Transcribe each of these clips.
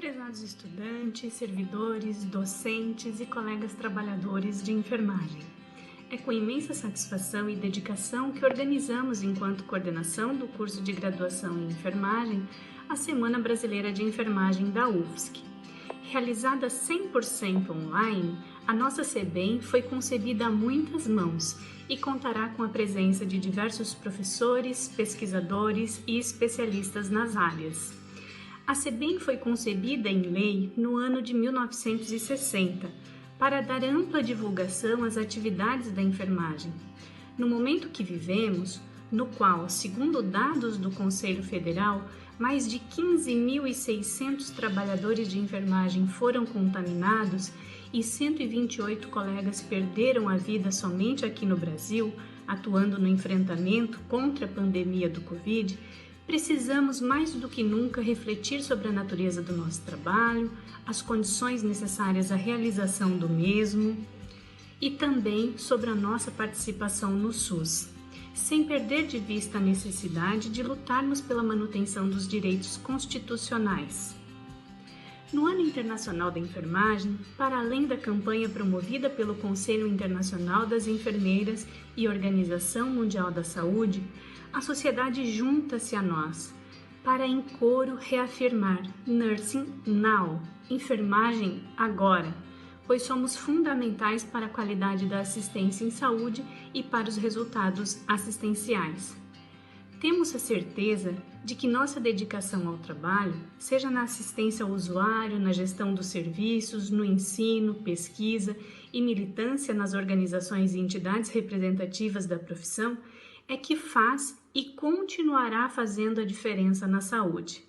Prezados estudantes, servidores, docentes e colegas trabalhadores de enfermagem, é com imensa satisfação e dedicação que organizamos, enquanto coordenação do curso de graduação em enfermagem, a Semana Brasileira de Enfermagem da UFSC. Realizada 100% online, a nossa SEBEM foi concebida a muitas mãos e contará com a presença de diversos professores, pesquisadores e especialistas nas áreas. A SEBEM foi concebida em lei no ano de 1960 para dar ampla divulgação às atividades da enfermagem. No momento que vivemos, no qual, segundo dados do Conselho Federal, mais de 15.600 trabalhadores de enfermagem foram contaminados e 128 colegas perderam a vida somente aqui no Brasil, atuando no enfrentamento contra a pandemia do Covid, precisamos mais do que nunca refletir sobre a natureza do nosso trabalho, as condições necessárias à realização do mesmo e também sobre a nossa participação no SUS, sem perder de vista a necessidade de lutarmos pela manutenção dos direitos constitucionais. No Ano Internacional da Enfermagem, para além da campanha promovida pelo Conselho Internacional das Enfermeiras e Organização Mundial da Saúde, a sociedade junta-se a nós para, em coro, reafirmar Nursing Now, enfermagem agora, pois somos fundamentais para a qualidade da assistência em saúde e para os resultados assistenciais. Temos a certeza de que nossa dedicação ao trabalho, seja na assistência ao usuário, na gestão dos serviços, no ensino, pesquisa e militância nas organizações e entidades representativas da profissão, é que faz e continuará fazendo a diferença na saúde.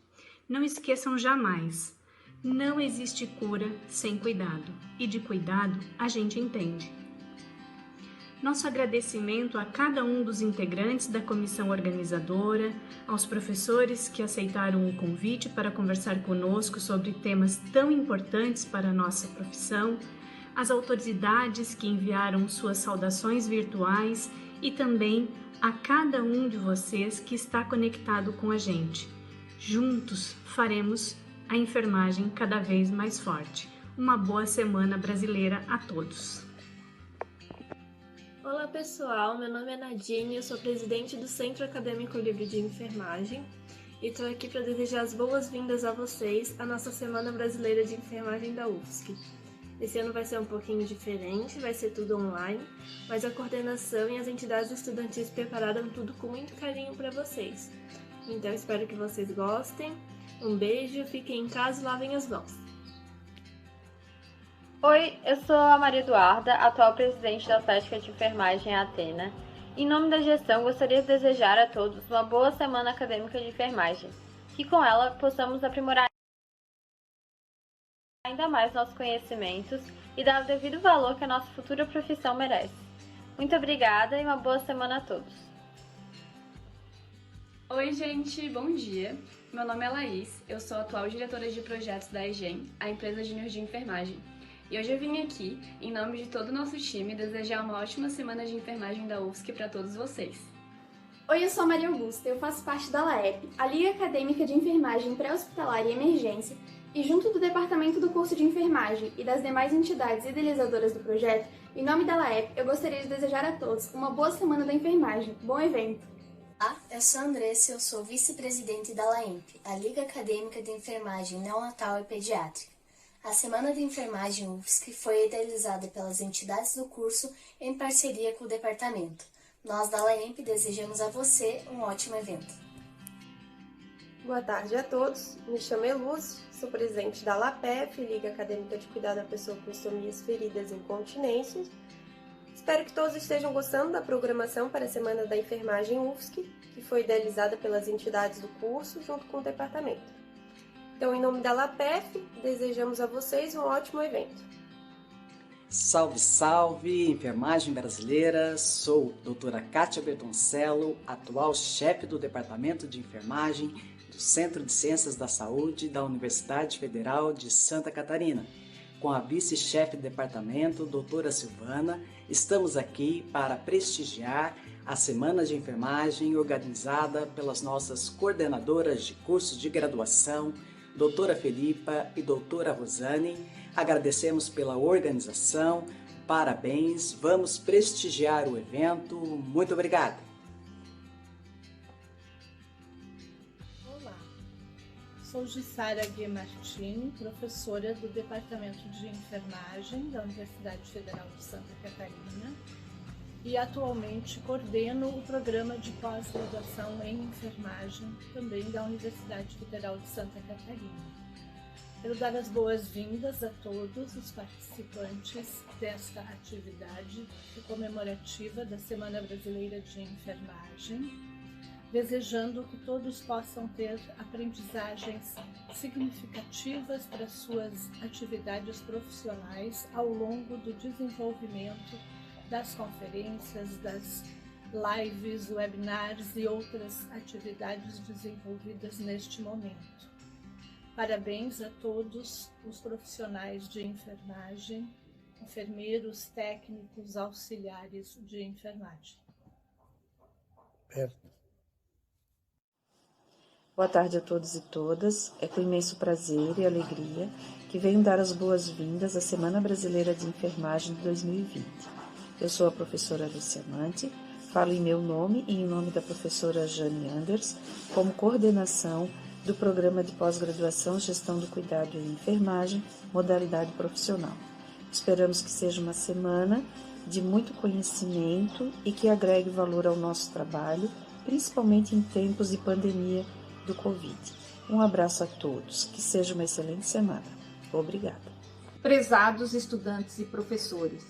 Não esqueçam jamais, não existe cura sem cuidado, e de cuidado a gente entende. Nosso agradecimento a cada um dos integrantes da comissão organizadora, aos professores que aceitaram o convite para conversar conosco sobre temas tão importantes para a nossa profissão, às autoridades que enviaram suas saudações virtuais e também a cada um de vocês que está conectado com a gente. Juntos faremos a enfermagem cada vez mais forte. Uma boa semana brasileira a todos! Olá pessoal, meu nome é Nadine, eu sou presidente do Centro Acadêmico Livre de Enfermagem e estou aqui para desejar as boas-vindas a vocês à nossa Semana Brasileira de Enfermagem da UFSC. Esse ano vai ser um pouquinho diferente, vai ser tudo online, mas a coordenação e as entidades estudantis prepararam tudo com muito carinho para vocês. Então espero que vocês gostem, um beijo, fiquem em casa e lavem as mãos. Oi, eu sou a Maria Eduarda, atual presidente da Atlética de Enfermagem Atena. Em nome da gestão, gostaria de desejar a todos uma boa semana acadêmica de enfermagem, que com ela possamos aprimorar ainda mais nossos conhecimentos e dar o devido valor que a nossa futura profissão merece. Muito obrigada e uma boa semana a todos. Oi gente, bom dia. Meu nome é Laís, eu sou a atual diretora de projetos da EGEM, a empresa júnior de enfermagem. E hoje eu vim aqui, em nome de todo o nosso time, desejar uma ótima semana de enfermagem da UFSC para todos vocês. Oi, eu sou a Maria Augusta, eu faço parte da LAEP, a Liga Acadêmica de Enfermagem Pré-Hospitalar e Emergência, e junto do Departamento do Curso de Enfermagem e das demais entidades idealizadoras do projeto, em nome da LAEP, eu gostaria de desejar a todos uma boa semana da enfermagem. Bom evento! Olá, eu sou a Andressa, eu sou vice-presidente da LAEMP, a Liga Acadêmica de Enfermagem Neonatal e Pediátrica. A Semana de Enfermagem UFSC foi idealizada pelas entidades do curso em parceria com o departamento. Nós da LAEMP desejamos a você um ótimo evento. Boa tarde a todos, me chamo Eluz, sou presidente da LAPEF, Liga Acadêmica de Cuidar da Pessoa com Estomias, Feridas e Incontinências. Espero que todos estejam gostando da programação para a Semana da Enfermagem UFSC, que foi idealizada pelas entidades do curso junto com o departamento. Então, em nome da LAPEF, desejamos a vocês um ótimo evento. Salve, salve, enfermagem brasileira! Sou a doutora Kátia Bertoncello, atual chefe do Departamento de Enfermagem do Centro de Ciências da Saúde da Universidade Federal de Santa Catarina. Com a vice-chefe do departamento, doutora Silvana, estamos aqui para prestigiar a Semana de Enfermagem organizada pelas nossas coordenadoras de cursos de graduação, doutora Felipa e doutora Rosane. Agradecemos pela organização, parabéns, vamos prestigiar o evento. Muito obrigada. Olá, sou Jussara Guimartini, professora do Departamento de Enfermagem da Universidade Federal de Santa Catarina e atualmente coordeno o programa de pós-graduação em enfermagem também da Universidade Federal de Santa Catarina. Quero dar as boas-vindas a todos os participantes desta atividade comemorativa da Semana Brasileira de Enfermagem, desejando que todos possam ter aprendizagens significativas para suas atividades profissionais ao longo do desenvolvimento das conferências, das lives, webinars e outras atividades desenvolvidas neste momento. Parabéns a todos os profissionais de enfermagem, enfermeiros, técnicos, auxiliares de enfermagem. Boa tarde a todos e todas. É com imenso prazer e alegria que venho dar as boas-vindas à Semana Brasileira de Enfermagem de 2020. Eu sou a professora Luciamante, falo em meu nome e em nome da professora Jane Anders, como coordenação do Programa de Pós-Graduação Gestão do Cuidado em Enfermagem, modalidade profissional. Esperamos que seja uma semana de muito conhecimento e que agregue valor ao nosso trabalho, principalmente em tempos de pandemia do Covid. Um abraço a todos, que seja uma excelente semana. Obrigada. Prezados estudantes e professores,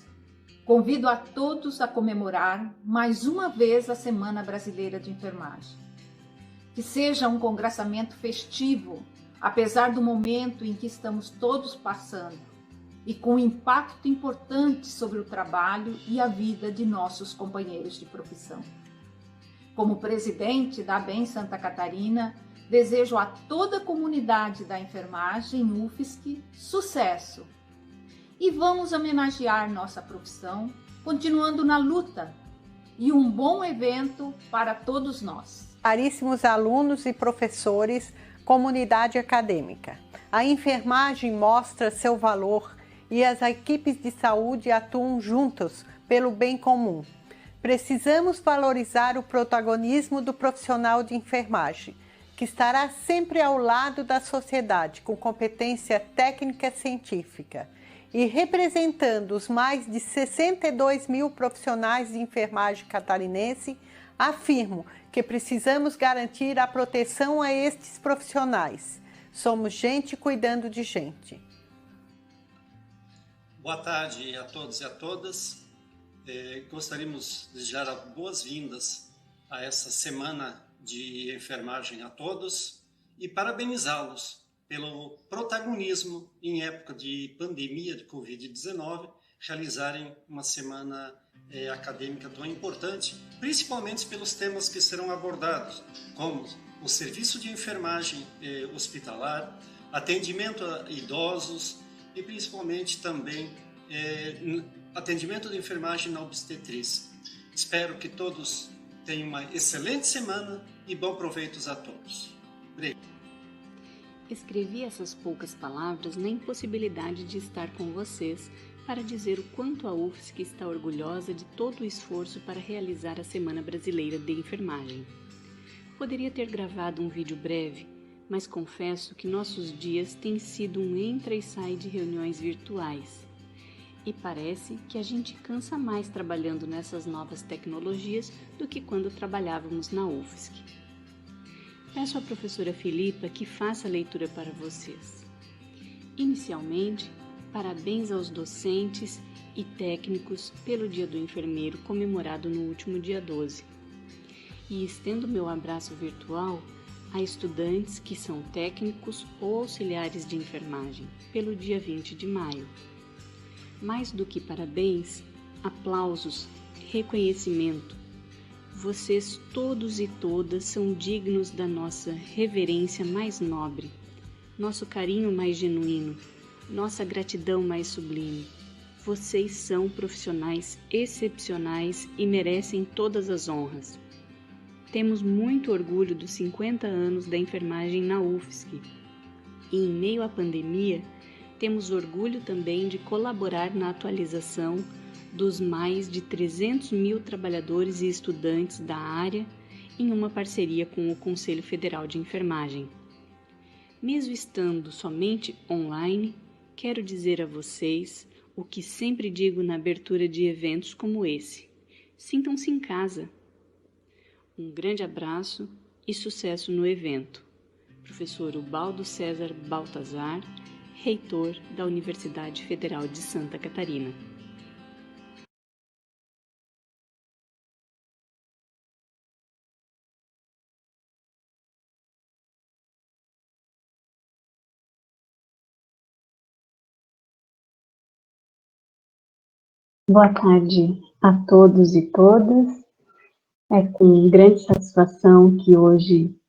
convido a todos a comemorar mais uma vez a Semana Brasileira de Enfermagem. Que seja um congressamento festivo, apesar do momento em que estamos todos passando, e com impacto importante sobre o trabalho e a vida de nossos companheiros de profissão. Como presidente da ABEM Santa Catarina, desejo a toda a comunidade da enfermagem UFSC sucesso. E vamos homenagear nossa profissão, continuando na luta, e um bom evento para todos nós. Caríssimos alunos e professores, comunidade acadêmica, a enfermagem mostra seu valor e as equipes de saúde atuam juntos pelo bem comum. Precisamos valorizar o protagonismo do profissional de enfermagem, que estará sempre ao lado da sociedade com competência técnica e científica. E representando os mais de 62 mil profissionais de enfermagem catarinense, afirmo que precisamos garantir a proteção a estes profissionais. Somos gente cuidando de gente. Boa tarde a todos e a todas. Gostaríamos de desejar boas-vindas a essa Semana de Enfermagem a todos e parabenizá-los pelo protagonismo em época de pandemia de Covid-19, realizarem uma semana acadêmica tão importante, principalmente pelos temas que serão abordados, como o serviço de enfermagem hospitalar, atendimento a idosos e principalmente também atendimento de enfermagem na obstetrícia. Espero que todos tenham uma excelente semana e bom proveito a todos. Obrigado. Escrevi essas poucas palavras na impossibilidade de estar com vocês para dizer o quanto a UFSC está orgulhosa de todo o esforço para realizar a Semana Brasileira de Enfermagem. Poderia ter gravado um vídeo breve, mas confesso que nossos dias têm sido um entra e sai de reuniões virtuais. E parece que a gente cansa mais trabalhando nessas novas tecnologias do que quando trabalhávamos na UFSC. Peço à professora Felipa que faça a leitura para vocês. Inicialmente, parabéns aos docentes e técnicos pelo Dia do Enfermeiro comemorado no último dia 12. E estendo meu abraço virtual a estudantes que são técnicos ou auxiliares de enfermagem pelo dia 20 de maio. Mais do que parabéns, aplausos, reconhecimento. Vocês todos e todas são dignos da nossa reverência mais nobre, nosso carinho mais genuíno, nossa gratidão mais sublime. Vocês são profissionais excepcionais e merecem todas as honras. Temos muito orgulho dos 50 anos da enfermagem na UFSC. e em meio à pandemia, temos orgulho também de colaborar na atualização dos mais de 300 mil trabalhadores e estudantes da área em uma parceria com o Conselho Federal de Enfermagem. Mesmo estando somente online, quero dizer a vocês o que sempre digo na abertura de eventos como esse: sintam-se em casa. Um grande abraço e sucesso no evento. Professor Ubaldo César Baltazar, reitor da Universidade Federal de Santa Catarina. Boa tarde a todos e todas. É com grande satisfação que hoje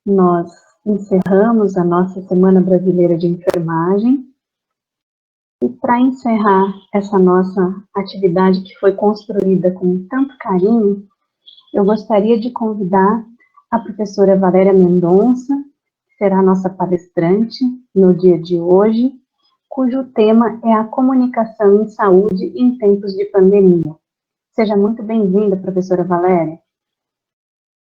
nós encerramos a nossa Semana Brasileira de Enfermagem. E para encerrar essa nossa atividade que foi construída com tanto carinho, eu gostaria de convidar a professora Valéria Mendonça, que será a nossa palestrante no dia de hoje, cujo tema é a comunicação em saúde em tempos de pandemia. Seja muito bem-vinda, professora Valéria.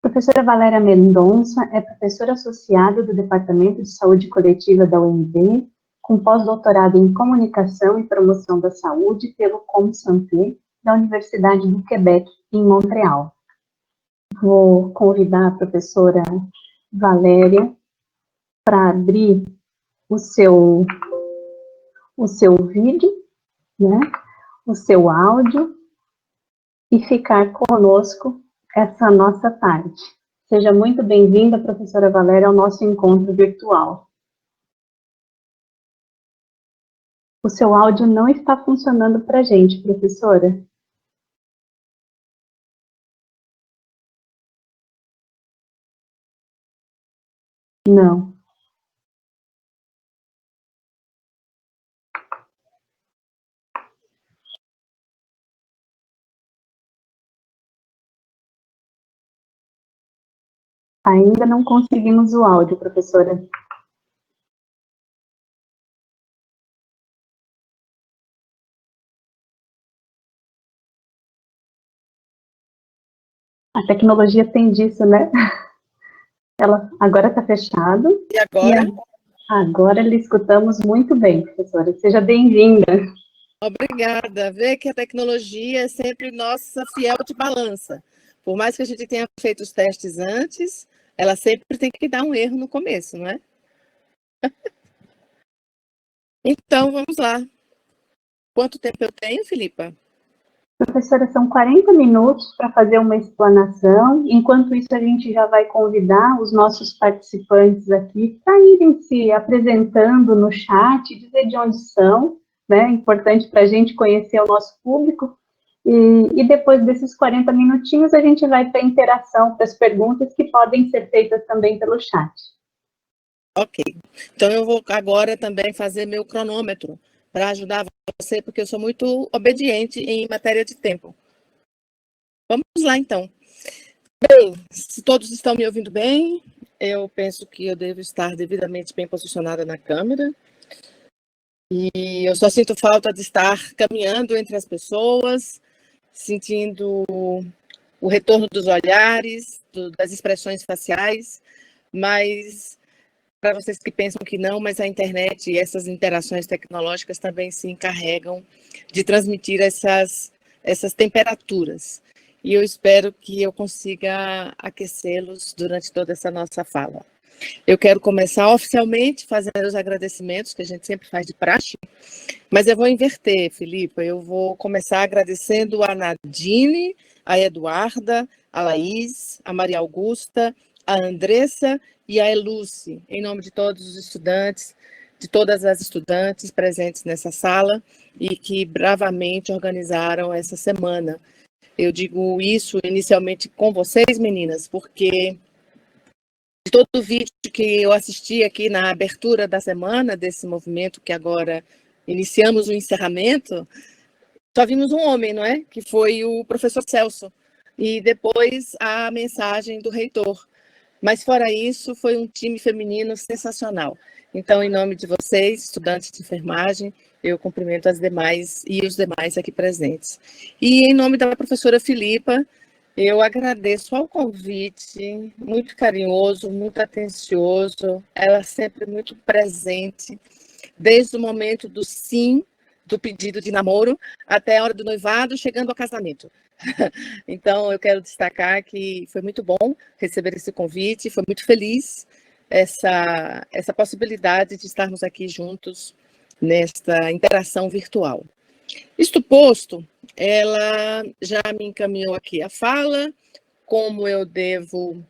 Professora Valéria Mendonça é professora associada do Departamento de Saúde Coletiva da UNB, com pós-doutorado em Comunicação e Promoção da Saúde pelo ComSanté, da Universidade do Quebec, em Montreal. Vou convidar a professora Valéria para abrir o seu vídeo, né, o seu áudio, e ficar conosco essa nossa tarde. Seja muito bem-vinda, professora Valéria, ao nosso encontro virtual. O seu áudio não está funcionando para a gente, professora. Não. Ainda não conseguimos o áudio, professora. A tecnologia tem disso, né? Ela agora está fechado. E agora? Agora lhe escutamos muito bem, professora. Seja bem-vinda. Obrigada. Vê que a tecnologia é sempre nossa fiel de balança. Por mais que a gente tenha feito os testes antes, ela sempre tem que dar um erro no começo, não é? Então, vamos lá. Quanto tempo eu tenho, Filipa? Professora, são 40 minutos para fazer uma explanação. Enquanto isso, a gente já vai convidar os nossos participantes aqui para irem se apresentando no chat, dizer de onde são, né? É importante para a gente conhecer o nosso público. E depois desses 40 minutinhos, a gente vai para a interação, para as perguntas que podem ser feitas também pelo chat. Ok. Então, eu vou agora também fazer meu cronômetro para ajudar você, porque eu sou muito obediente em matéria de tempo. Vamos lá, então. Bem, se todos estão me ouvindo bem, eu penso que eu devo estar devidamente bem posicionada na câmera. E eu só sinto falta de estar caminhando entre as pessoas, sentindo o retorno dos olhares, das expressões faciais, mas para vocês que pensam que não, mas a internet e essas interações tecnológicas também se encarregam de transmitir essas temperaturas. E eu espero que eu consiga aquecê-los durante toda essa nossa fala. Eu quero começar oficialmente fazendo os agradecimentos, que a gente sempre faz de praxe, mas eu vou inverter, Filipa. Eu vou começar agradecendo a Nadine, a Eduarda, a Laís, a Maria Augusta, a Andressa e a Eluce, em nome de todos os estudantes, de todas as estudantes presentes nessa sala e que bravamente organizaram essa semana. Eu digo isso inicialmente com vocês, meninas, porque de todo o vídeo que eu assisti aqui na abertura da semana desse movimento, que agora iniciamos o encerramento, só vimos um homem, não é? Que foi o professor Celso, e depois a mensagem do reitor. Mas, fora isso, foi um time feminino sensacional. Então, em nome de vocês, estudantes de enfermagem, eu cumprimento as demais e os demais aqui presentes. E em nome da professora Filipa, eu agradeço ao convite, muito carinhoso, muito atencioso, ela sempre muito presente, desde o momento do sim, do pedido de namoro, até a hora do noivado, chegando ao casamento. Então, eu quero destacar que foi muito bom receber esse convite, foi muito feliz essa possibilidade de estarmos aqui juntos nesta interação virtual. Isto posto, ela já me encaminhou aqui a fala, como eu devo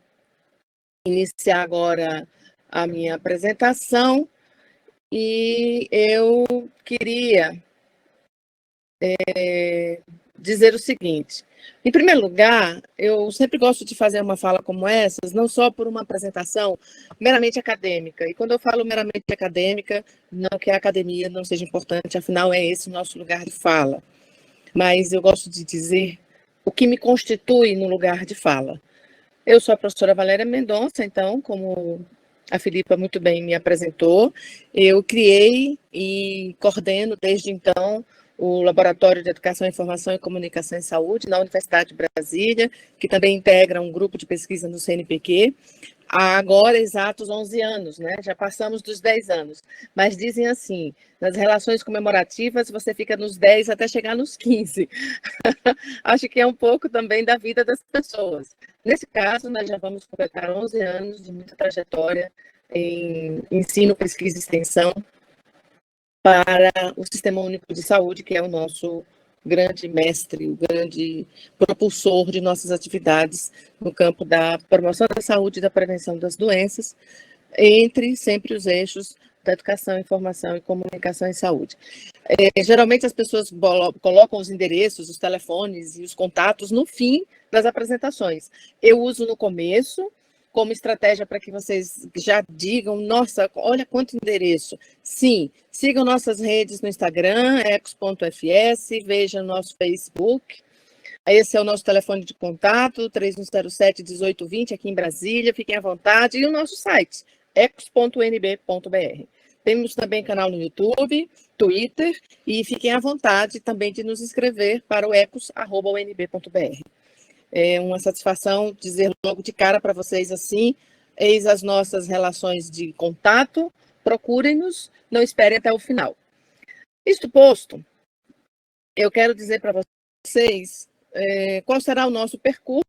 iniciar agora a minha apresentação, e eu queria dizer o seguinte. Em primeiro lugar, eu sempre gosto de fazer uma fala como essas, não só por uma apresentação meramente acadêmica. E quando eu falo meramente acadêmica, não que a academia não seja importante, afinal é esse o nosso lugar de fala. Mas eu gosto de dizer o que me constitui no lugar de fala. Eu sou a professora Valéria Mendonça, então, como a Filipa muito bem me apresentou, eu criei e coordeno desde então o Laboratório de Educação, Informação e Comunicação em Saúde na Universidade de Brasília, que também integra um grupo de pesquisa no CNPq, há agora exatos 11 anos, né? Já passamos dos 10 anos, mas dizem assim, nas relações comemorativas você fica nos 10 até chegar nos 15. Acho que é um pouco também da vida das pessoas. Nesse caso, nós já vamos completar 11 anos de muita trajetória em ensino, pesquisa e extensão para o Sistema Único de Saúde, que é o nosso grande mestre, o grande propulsor de nossas atividades no campo da promoção da saúde e da prevenção das doenças, entre sempre os eixos da educação, informação e comunicação em saúde. Geralmente as pessoas colocam os endereços, os telefones e os contatos no fim das apresentações. Eu uso no começo, como estratégia para que vocês já digam, nossa, olha quanto endereço. Sim, sigam nossas redes no Instagram, ecos.fs, vejam nosso Facebook. Esse é o nosso telefone de contato, 3107-1820, aqui em Brasília, fiquem à vontade. E o nosso site, ecos.nb.br. Temos também canal no YouTube, Twitter, e fiquem à vontade também de nos inscrever para o ecos@unb.br. É uma satisfação dizer logo de cara para vocês assim, eis as nossas relações de contato, procurem-nos, não esperem até o final. Isto posto, eu quero dizer para vocês qual será o nosso percurso.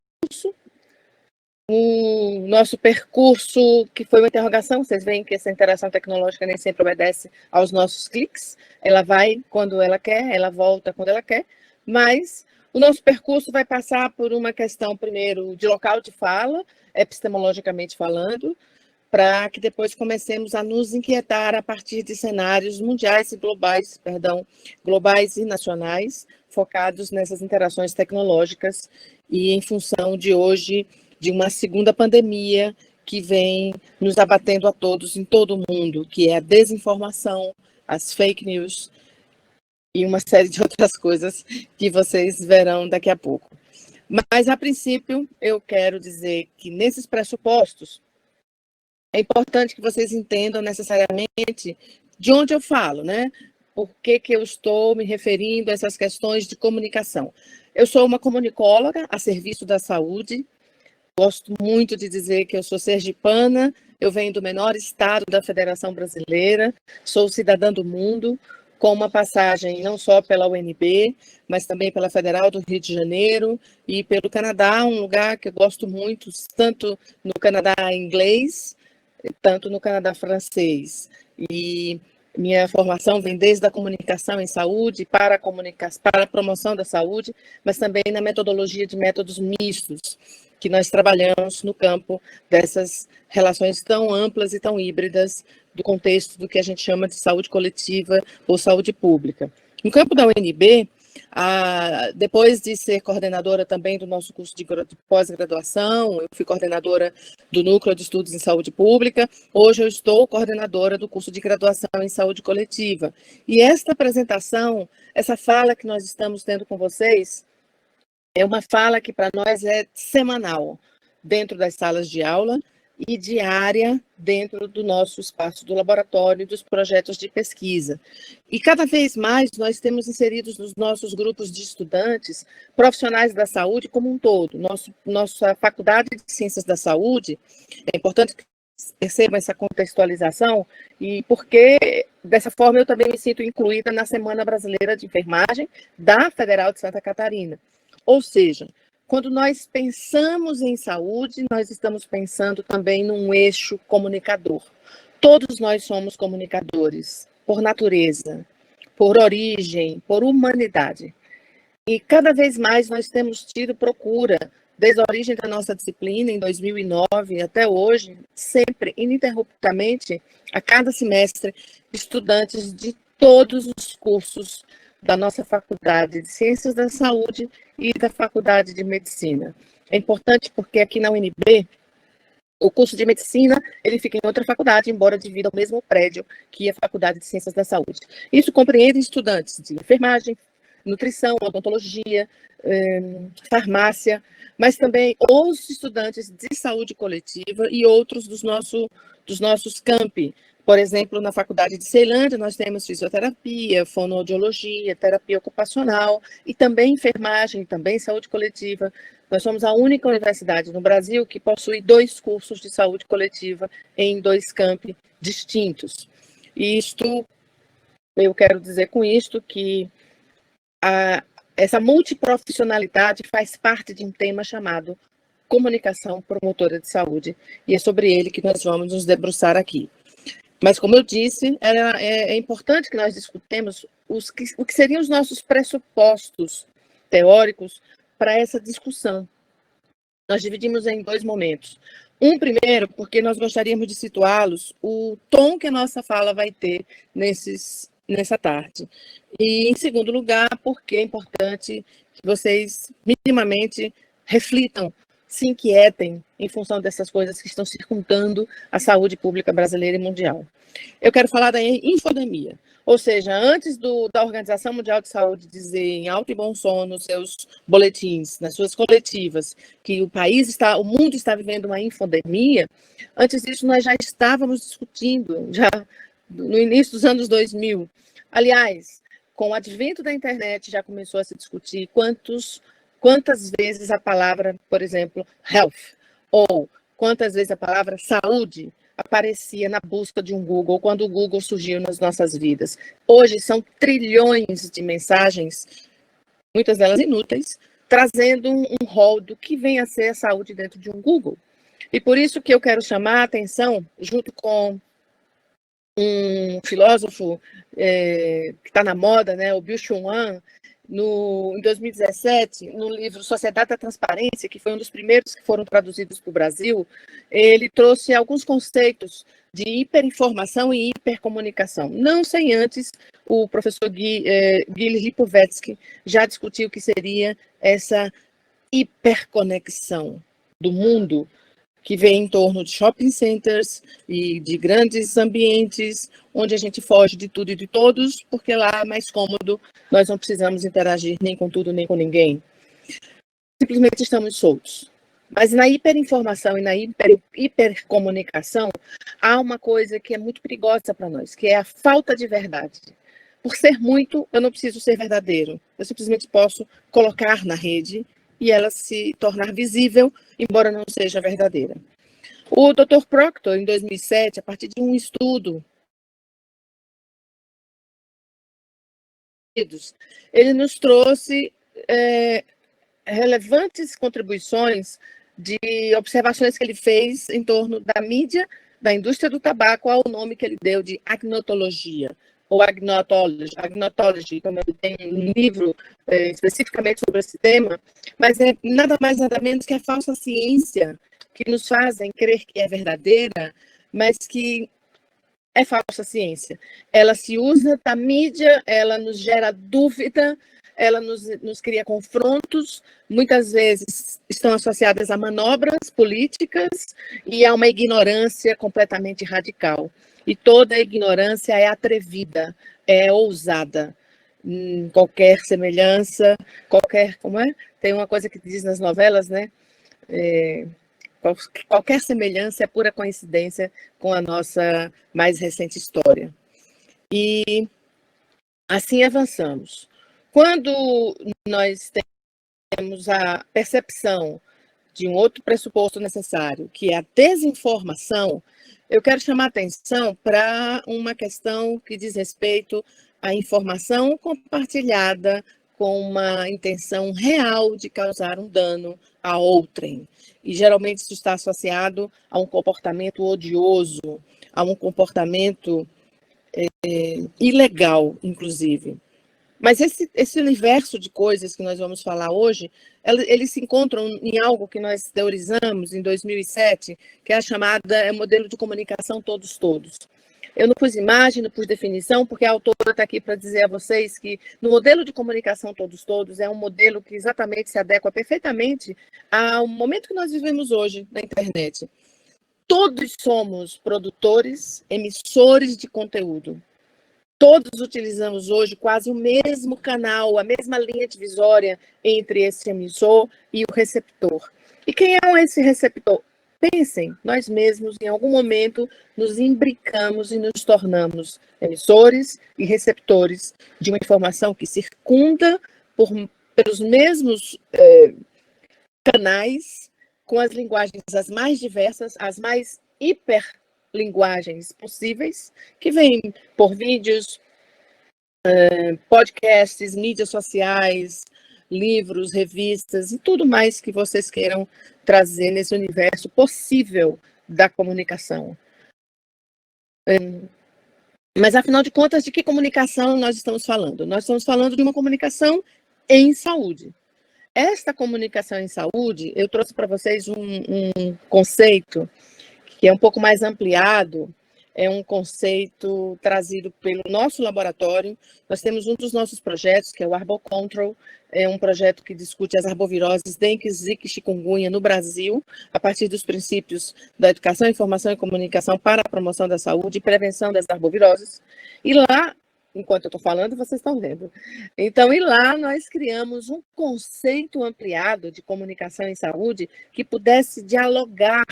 O nosso percurso, que foi uma interrogação, vocês veem que essa interação tecnológica nem sempre obedece aos nossos cliques, ela vai quando ela quer, ela volta quando ela quer, mas o nosso percurso vai passar por uma questão, primeiro, de local de fala, epistemologicamente falando, para que depois comecemos a nos inquietar a partir de cenários mundiais e globais, globais e nacionais, focados nessas interações tecnológicas e em função de hoje, de uma segunda pandemia que vem nos abatendo a todos em todo o mundo, que é a desinformação, as fake news, e uma série de outras coisas que vocês verão daqui a pouco. Mas, a princípio, eu quero dizer que, nesses pressupostos, é importante que vocês entendam necessariamente de onde eu falo, né? Por que eu estou me referindo a essas questões de comunicação. Eu sou uma comunicóloga a serviço da saúde, gosto muito de dizer que eu sou sergipana, eu venho do menor estado da Federação Brasileira, sou cidadã do mundo, com uma passagem não só pela UNB, mas também pela Federal do Rio de Janeiro e pelo Canadá, um lugar que eu gosto muito, tanto no Canadá inglês, tanto no Canadá francês. E minha formação vem desde a comunicação em saúde, para a promoção da saúde, mas também na metodologia de métodos mistos, que nós trabalhamos no campo dessas relações tão amplas e tão híbridas do contexto do que a gente chama de saúde coletiva ou saúde pública. No campo da UNB, depois de ser coordenadora também do nosso curso de pós-graduação, eu fui coordenadora do Núcleo de Estudos em Saúde Pública, hoje eu estou coordenadora do curso de graduação em Saúde Coletiva. E esta apresentação, essa fala que nós estamos tendo com vocês, é uma fala que para nós é semanal, dentro das salas de aula e diária dentro do nosso espaço do laboratório e dos projetos de pesquisa. E cada vez mais nós temos inseridos nos nossos grupos de estudantes profissionais da saúde como um todo. Nossa Faculdade de Ciências da Saúde, é importante que percebam essa contextualização, e porque dessa forma eu também me sinto incluída na Semana Brasileira de Enfermagem da Federal de Santa Catarina. Ou seja, quando nós pensamos em saúde, nós estamos pensando também num eixo comunicador. Todos nós somos comunicadores, por natureza, por origem, por humanidade. E cada vez mais nós temos tido procura, desde a origem da nossa disciplina, em 2009 até hoje, sempre, ininterruptamente, a cada semestre, estudantes de todos os cursos da nossa Faculdade de Ciências da Saúde e da Faculdade de Medicina. É importante porque aqui na UNB, o curso de Medicina, ele fica em outra faculdade, embora divida o mesmo prédio que a Faculdade de Ciências da Saúde. Isso compreende estudantes de enfermagem, nutrição, odontologia, farmácia, mas também os estudantes de saúde coletiva e outros dos nossos campi. Por exemplo, na Faculdade de Ceilândia, nós temos fisioterapia, fonoaudiologia, terapia ocupacional e também enfermagem, também saúde coletiva. Nós somos a única universidade no Brasil que possui 2 cursos de saúde coletiva em 2 campi distintos. E isto, eu quero dizer com isto que essa multiprofissionalidade faz parte de um tema chamado comunicação promotora de saúde, e é sobre ele que nós vamos nos debruçar aqui. Mas, como eu disse, é importante que nós discutamos o que seriam os nossos pressupostos teóricos para essa discussão. Nós dividimos em 2 momentos. Um primeiro, porque nós gostaríamos de situá-los, o tom que a nossa fala vai ter nessa tarde. E, em segundo lugar, porque é importante que vocês minimamente reflitam, se inquietem em função dessas coisas que estão circundando a saúde pública brasileira e mundial. Eu quero falar da infodemia, ou seja, antes da Organização Mundial de Saúde dizer em alto e bom som nos seus boletins, nas suas coletivas, que o mundo está vivendo uma infodemia, antes disso nós já estávamos discutindo, já no início dos anos 2000. Aliás, com o advento da internet já começou a se discutir quantas vezes a palavra, por exemplo, health, ou quantas vezes a palavra saúde aparecia na busca de um Google, quando o Google surgiu nas nossas vidas. Hoje são trilhões de mensagens, muitas delas inúteis, trazendo um rol do que vem a ser a saúde dentro de um Google. E por isso que eu quero chamar a atenção, junto com um filósofo que está na moda, né, o Byung-Chul Han, em 2017, no livro Sociedade da Transparência, que foi um dos primeiros que foram traduzidos para o Brasil, ele trouxe alguns conceitos de hiperinformação e hipercomunicação. Não sem antes o professor Gil Lipovetsky já discutiu o que seria essa hiperconexão do mundo que vem em torno de shopping centers e de grandes ambientes, onde a gente foge de tudo e de todos, porque lá é mais cômodo, nós não precisamos interagir nem com tudo, nem com ninguém. Simplesmente estamos soltos. Mas na hiperinformação e na hipercomunicação, há uma coisa que é muito perigosa para nós, que é a falta de verdade. Por ser muito, eu não preciso ser verdadeiro. Eu simplesmente posso colocar na rede e ela se tornar visível, embora não seja verdadeira. O Dr. Proctor, em 2007, a partir de um estudo, ele nos trouxe relevantes contribuições de observações que ele fez em torno da mídia, da indústria do tabaco, ao nome que ele deu de agnotologia, ou agnotology, como ele tem um livro especificamente sobre esse tema, mas é nada mais, nada menos que a falsa ciência que nos fazem crer que é verdadeira, mas que é falsa ciência. Ela se usa da mídia, ela nos gera dúvida, ela nos cria confrontos, muitas vezes estão associadas a manobras políticas e a uma ignorância completamente radical. E toda ignorância é atrevida, é ousada. Qualquer semelhança, como é? Tem uma coisa que diz nas novelas, né? Qualquer semelhança é pura coincidência com a nossa mais recente história. E assim avançamos. Quando nós temos a percepção de um outro pressuposto necessário, que é a desinformação, eu quero chamar a atenção para uma questão que diz respeito à informação compartilhada com uma intenção real de causar um dano a outrem. E geralmente isso está associado a um comportamento odioso, a um comportamento ilegal, inclusive. Mas esse universo de coisas que nós vamos falar hoje, eles se encontram em algo que nós teorizamos em 2007, que é a chamada modelo de comunicação todos-todos. Eu não pus imagem, não pus definição, porque a autora está aqui para dizer a vocês que no modelo de comunicação todos-todos é um modelo que exatamente se adequa perfeitamente ao momento que nós vivemos hoje na internet. Todos somos produtores, emissores de conteúdo. Todos utilizamos hoje quase o mesmo canal, a mesma linha divisória entre esse emissor e o receptor. E quem é esse receptor? Pensem, nós mesmos, em algum momento, nos imbricamos e nos tornamos emissores e receptores de uma informação que circunda pelos mesmos canais, com as linguagens as mais diversas, as mais hiperlinguagens possíveis, que vêm por vídeos, podcasts, mídias sociais, livros, revistas e tudo mais que vocês queiram trazer nesse universo possível da comunicação. Mas, afinal de contas, de que comunicação nós estamos falando? Nós estamos falando de uma comunicação em saúde. Esta comunicação em saúde, eu trouxe para vocês um conceito que é um pouco mais ampliado, é um conceito trazido pelo nosso laboratório. Nós temos um dos nossos projetos, que é o Arbocontrol, é um projeto que discute as arboviroses dengue, zika e chikungunya no Brasil, a partir dos princípios da educação, informação e comunicação para a promoção da saúde e prevenção das arboviroses. E lá, enquanto eu estou falando, vocês estão vendo. Então, e lá nós criamos um conceito ampliado de comunicação em saúde que pudesse dialogar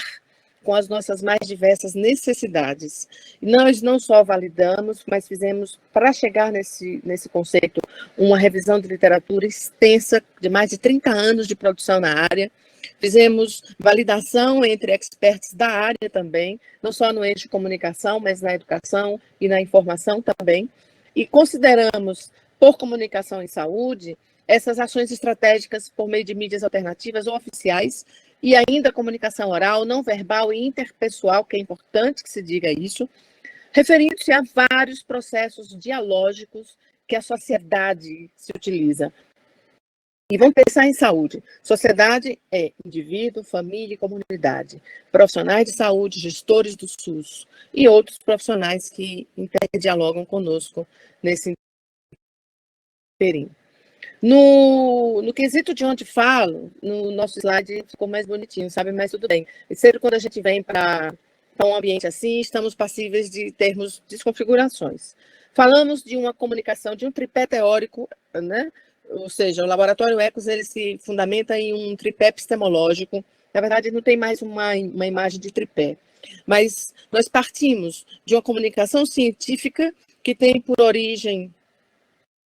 com as nossas mais diversas necessidades. Nós não só validamos, mas fizemos, para chegar nesse conceito, uma revisão de literatura extensa, de mais de 30 anos de produção na área. Fizemos validação entre experts da área também, não só no eixo de comunicação, mas na educação e na informação também. E consideramos, por comunicação em saúde, essas ações estratégicas por meio de mídias alternativas ou oficiais, e ainda comunicação oral, não verbal e interpessoal, que é importante que se diga isso, referindo-se a vários processos dialógicos que a sociedade se utiliza. E vamos pensar em saúde. Sociedade é indivíduo, família e comunidade. Profissionais de saúde, gestores do SUS e outros profissionais que interdialogam conosco nesse período. No quesito de onde falo, no nosso slide ficou mais bonitinho, sabe? Mas tudo bem. E sempre quando a gente vem para um ambiente assim, estamos passíveis de termos desconfigurações. Falamos de uma comunicação, de um tripé teórico, né? Ou seja, o laboratório ECOS ele se fundamenta em um tripé epistemológico. Na verdade, não tem mais uma imagem de tripé. Mas nós partimos de uma comunicação científica que tem por origem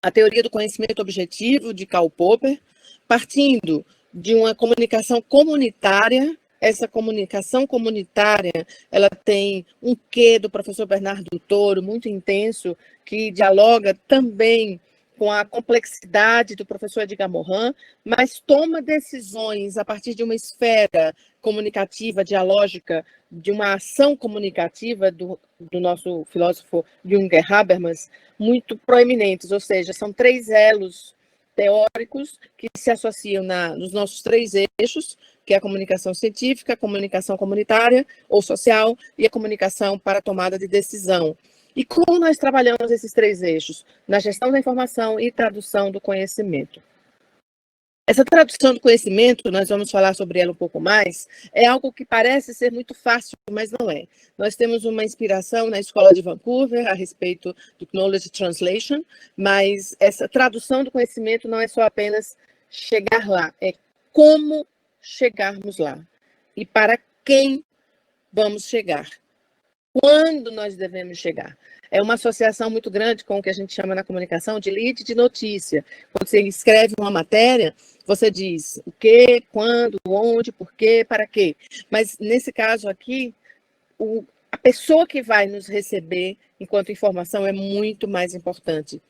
a teoria do conhecimento objetivo, de Karl Popper, partindo de uma comunicação comunitária. Essa comunicação comunitária, ela tem um quê do professor Bernardo Toro, muito intenso, que dialoga também com a complexidade do professor Edgar Morin, mas toma decisões a partir de uma esfera comunicativa, dialógica, de uma ação comunicativa do nosso filósofo Jürgen Habermas, muito proeminentes, ou seja, são 3 elos teóricos que se associam nos nossos 3 eixos, que é a comunicação científica, a comunicação comunitária ou social e a comunicação para a tomada de decisão. E como nós trabalhamos esses 3 eixos? Na gestão da informação e tradução do conhecimento. Essa tradução do conhecimento, nós vamos falar sobre ela um pouco mais, é algo que parece ser muito fácil, mas não é. Nós temos uma inspiração na Escola de Vancouver a respeito do Knowledge Translation, mas essa tradução do conhecimento não é só apenas chegar lá, é como chegarmos lá. E para quem vamos chegar, quando nós devemos chegar. É uma associação muito grande com o que a gente chama na comunicação de lead de notícia. Quando você escreve uma matéria, você diz o que, quando, onde, por quê, para quê. Mas, nesse caso aqui, a pessoa que vai nos receber enquanto informação é muito mais importante.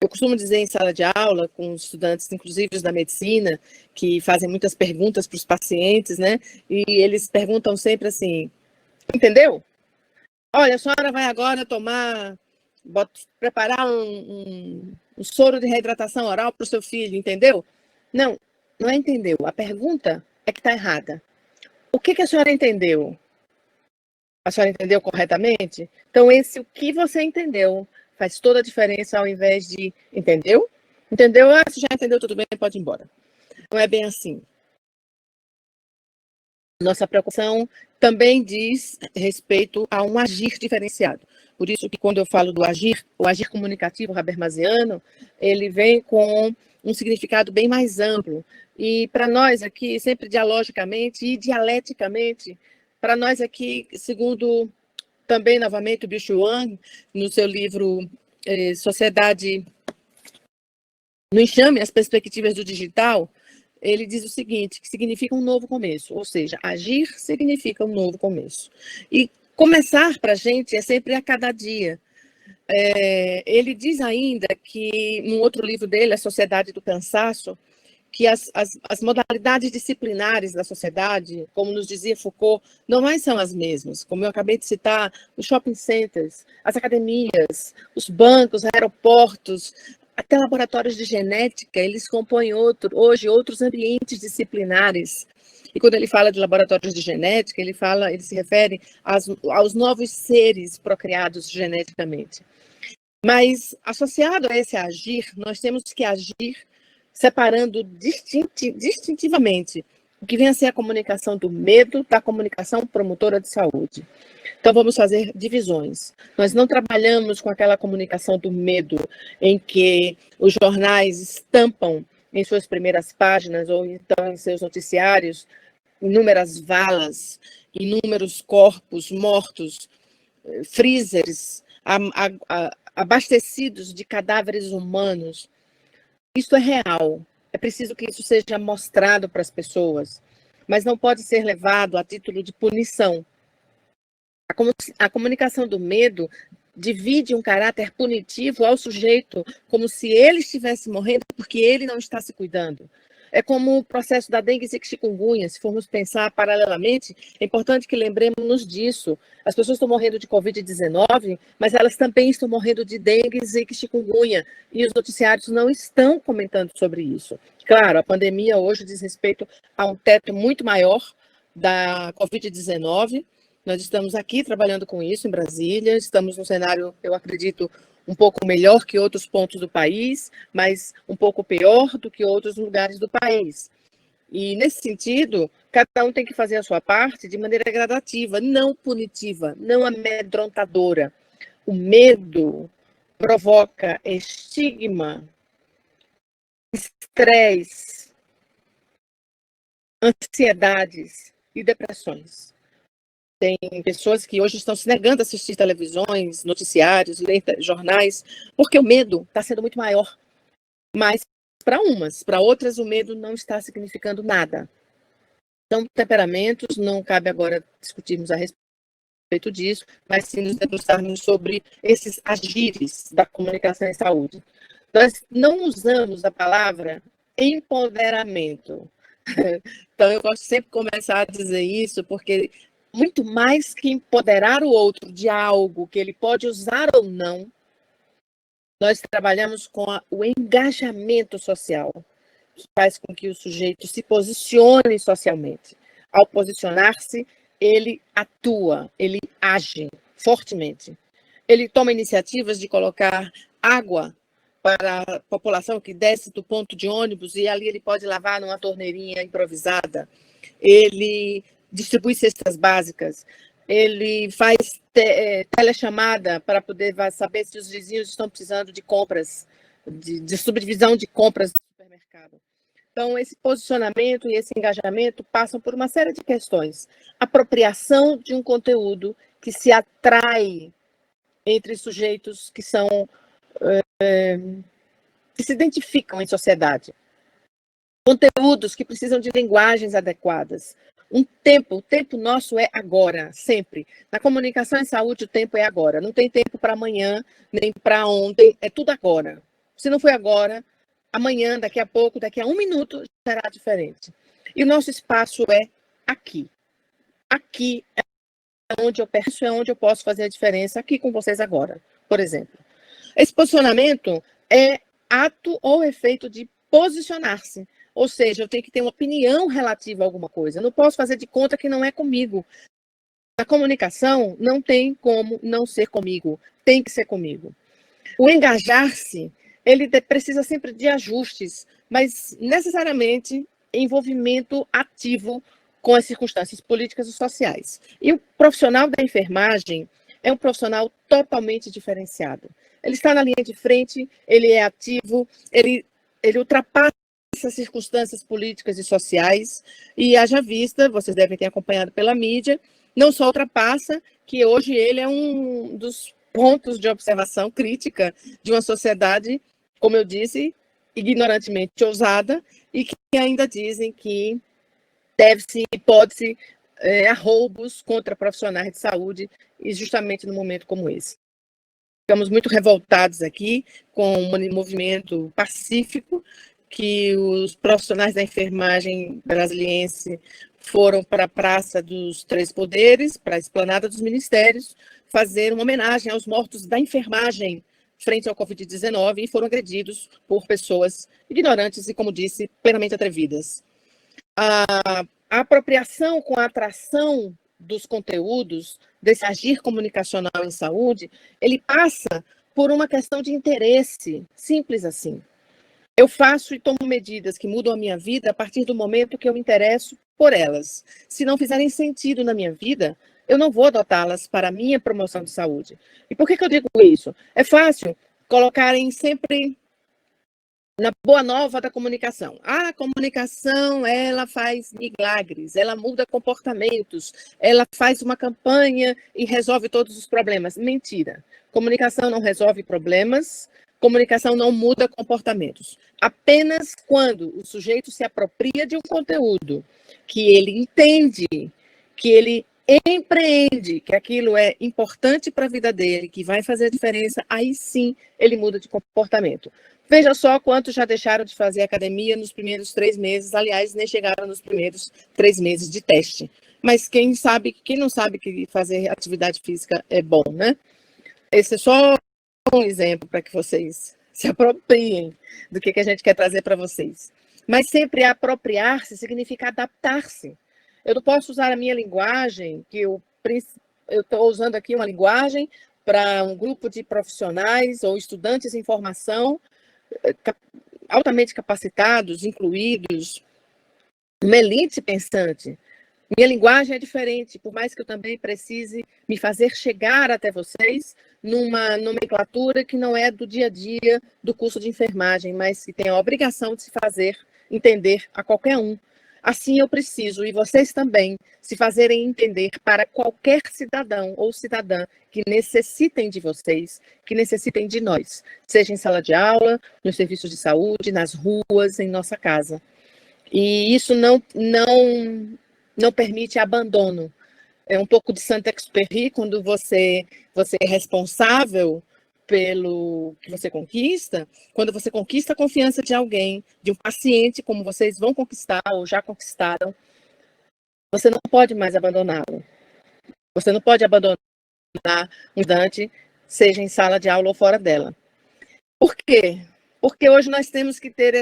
Eu costumo dizer em sala de aula, com estudantes, inclusive os da medicina, que fazem muitas perguntas para os pacientes, né? E eles perguntam sempre assim, entendeu? Olha, a senhora vai agora preparar um soro de reidratação oral para o seu filho, entendeu? Não, não é entendeu. A pergunta é que está errada. O que a senhora entendeu? A senhora entendeu corretamente? Então, o que você entendeu faz toda a diferença ao invés de entendeu? Entendeu? Ah, se já entendeu, tudo bem, pode ir embora. Não é bem assim. Nossa preocupação também diz respeito a um agir diferenciado. Por isso que quando eu falo do agir, o agir comunicativo habermasiano, ele vem com um significado bem mais amplo. E para nós aqui, sempre dialogicamente e dialeticamente, para nós aqui, segundo também, novamente, o Byung-Chul Han, no seu livro Sociedade no Enxame, as perspectivas do digital, ele diz o seguinte, que significa um novo começo, ou seja, agir significa um novo começo. E começar para a gente é sempre a cada dia. Ele diz ainda que, num outro livro dele, A Sociedade do Cansaço, que as modalidades disciplinares da sociedade, como nos dizia Foucault, não mais são as mesmas. Como eu acabei de citar, os shopping centers, as academias, os bancos, aeroportos, até laboratórios de genética, eles compõem hoje outros ambientes disciplinares. E quando ele fala de laboratórios de genética, ele se refere aos novos seres procriados geneticamente. Mas, associado a esse agir, nós temos que agir separando distintivamente o que vem a ser a comunicação do medo da comunicação promotora de saúde. Então, vamos fazer divisões. Nós não trabalhamos com aquela comunicação do medo em que os jornais estampam em suas primeiras páginas ou então em seus noticiários inúmeras valas, inúmeros corpos mortos, freezers abastecidos de cadáveres humanos. Isso é real. É preciso que isso seja mostrado para as pessoas, mas não pode ser levado a título de punição. A comunicação do medo divide um caráter punitivo ao sujeito, como se ele estivesse morrendo porque ele não está se cuidando. É como o processo da dengue e chikungunya, se formos pensar paralelamente, é importante que lembremos disso. As pessoas estão morrendo de Covid-19, mas elas também estão morrendo de dengue e chikungunya, e os noticiários não estão comentando sobre isso. Claro, a pandemia hoje diz respeito a um teto muito maior da Covid-19. Nós estamos aqui trabalhando com isso em Brasília, estamos num cenário, eu acredito, um pouco melhor que outros pontos do país, mas um pouco pior do que outros lugares do país. E, nesse sentido, cada um tem que fazer a sua parte de maneira gradativa, não punitiva, não amedrontadora. O medo provoca estigma, estresse, ansiedades e depressões. Tem pessoas que hoje estão se negando a assistir televisões, noticiários, ler jornais, porque o medo está sendo muito maior. Mas para umas, para outras, o medo não está significando nada. São temperamentos, não cabe agora discutirmos a respeito disso, mas sim nos debruçarmos sobre esses agires da comunicação em saúde. Nós não usamos a palavra empoderamento. Então, eu gosto sempre de começar a dizer isso, porque muito mais que empoderar o outro de algo que ele pode usar ou não, nós trabalhamos com o engajamento social, que faz com que o sujeito se posicione socialmente. Ao posicionar-se, ele atua, ele age fortemente. Ele toma iniciativas de colocar água para a população que desce do ponto de ônibus e ali ele pode lavar numa torneirinha improvisada. Ele distribui cestas básicas, ele faz telechamada para poder saber se os vizinhos estão precisando de compras, de subdivisão de compras do supermercado. Então, esse posicionamento e esse engajamento passam por uma série de questões. Apropriação de um conteúdo que se atrai entre sujeitos que são que se identificam em sociedade. Conteúdos que precisam de linguagens adequadas. O tempo nosso é agora, sempre. Na comunicação em saúde, o tempo é agora. Não tem tempo para amanhã, nem para ontem, é tudo agora. Se não foi agora, amanhã, daqui a pouco, daqui a 1 minuto, será diferente. E o nosso espaço é aqui. Aqui é onde eu penso, é onde eu posso fazer a diferença, aqui com vocês agora, por exemplo. Esse posicionamento é ato ou efeito de posicionar-se. Ou seja, eu tenho que ter uma opinião relativa a alguma coisa. Eu não posso fazer de conta que não é comigo. A comunicação não tem como não ser comigo. Tem que ser comigo. O engajar-se, ele precisa sempre de ajustes, mas necessariamente envolvimento ativo com as circunstâncias políticas e sociais. E o profissional da enfermagem é um profissional totalmente diferenciado. Ele está na linha de frente, ele é ativo, ele ultrapassa essas circunstâncias políticas e sociais, e haja vista, vocês devem ter acompanhado pela mídia, não só ultrapassa, que hoje ele é um dos pontos de observação crítica de uma sociedade, como eu disse, ignorantemente ousada, e que ainda dizem que deve-se e pode-se arroubos contra profissionais de saúde, e justamente no momento como esse. Ficamos muito revoltados aqui com um movimento pacífico, que os profissionais da enfermagem brasiliense foram para a Praça dos Três Poderes, para a Esplanada dos Ministérios, fazer uma homenagem aos mortos da enfermagem frente ao Covid-19 e foram agredidos por pessoas ignorantes e, como disse, plenamente atrevidas. A apropriação com a atração dos conteúdos desse agir comunicacional em saúde, ele passa por uma questão de interesse, simples assim. Eu faço e tomo medidas que mudam a minha vida a partir do momento que eu me interesso por elas. Se não fizerem sentido na minha vida, eu não vou adotá-las para a minha promoção de saúde. E por que eu digo isso? É fácil colocarem sempre na boa nova da comunicação. A comunicação, ela faz milagres, ela muda comportamentos, ela faz uma campanha e resolve todos os problemas. Mentira. Comunicação não resolve problemas, comunicação não muda comportamentos. Apenas quando o sujeito se apropria de um conteúdo que ele entende, que ele empreende, que aquilo é importante para a vida dele, que vai fazer a diferença, aí sim ele muda de comportamento. Veja só quantos já deixaram de fazer academia nos primeiros 3 meses, aliás, nem chegaram nos primeiros 3 meses de teste. Mas quem não sabe que fazer atividade física é bom, né? Esse é só um exemplo para que vocês se apropriem do que a gente quer trazer para vocês. Mas sempre apropriar-se significa adaptar-se. Eu não posso usar a minha linguagem, que eu estou usando aqui uma linguagem para um grupo de profissionais ou estudantes em formação, altamente capacitados, incluídos, uma elite pensante. Minha linguagem é diferente, por mais que eu também precise me fazer chegar até vocês numa nomenclatura que não é do dia a dia do curso de enfermagem, mas que tem a obrigação de se fazer entender a qualquer um. Assim eu preciso, e vocês também, se fazerem entender para qualquer cidadão ou cidadã que necessitem de vocês, que necessitem de nós, seja em sala de aula, nos serviços de saúde, nas ruas, em nossa casa. E isso não permite abandono. É um pouco de Saint-Exupéry, quando você é responsável pelo que você conquista, quando você conquista a confiança de alguém, de um paciente, como vocês vão conquistar ou já conquistaram, você não pode mais abandoná-lo. Você não pode abandonar um estudante, seja em sala de aula ou fora dela. Por quê? Porque hoje nós temos que ter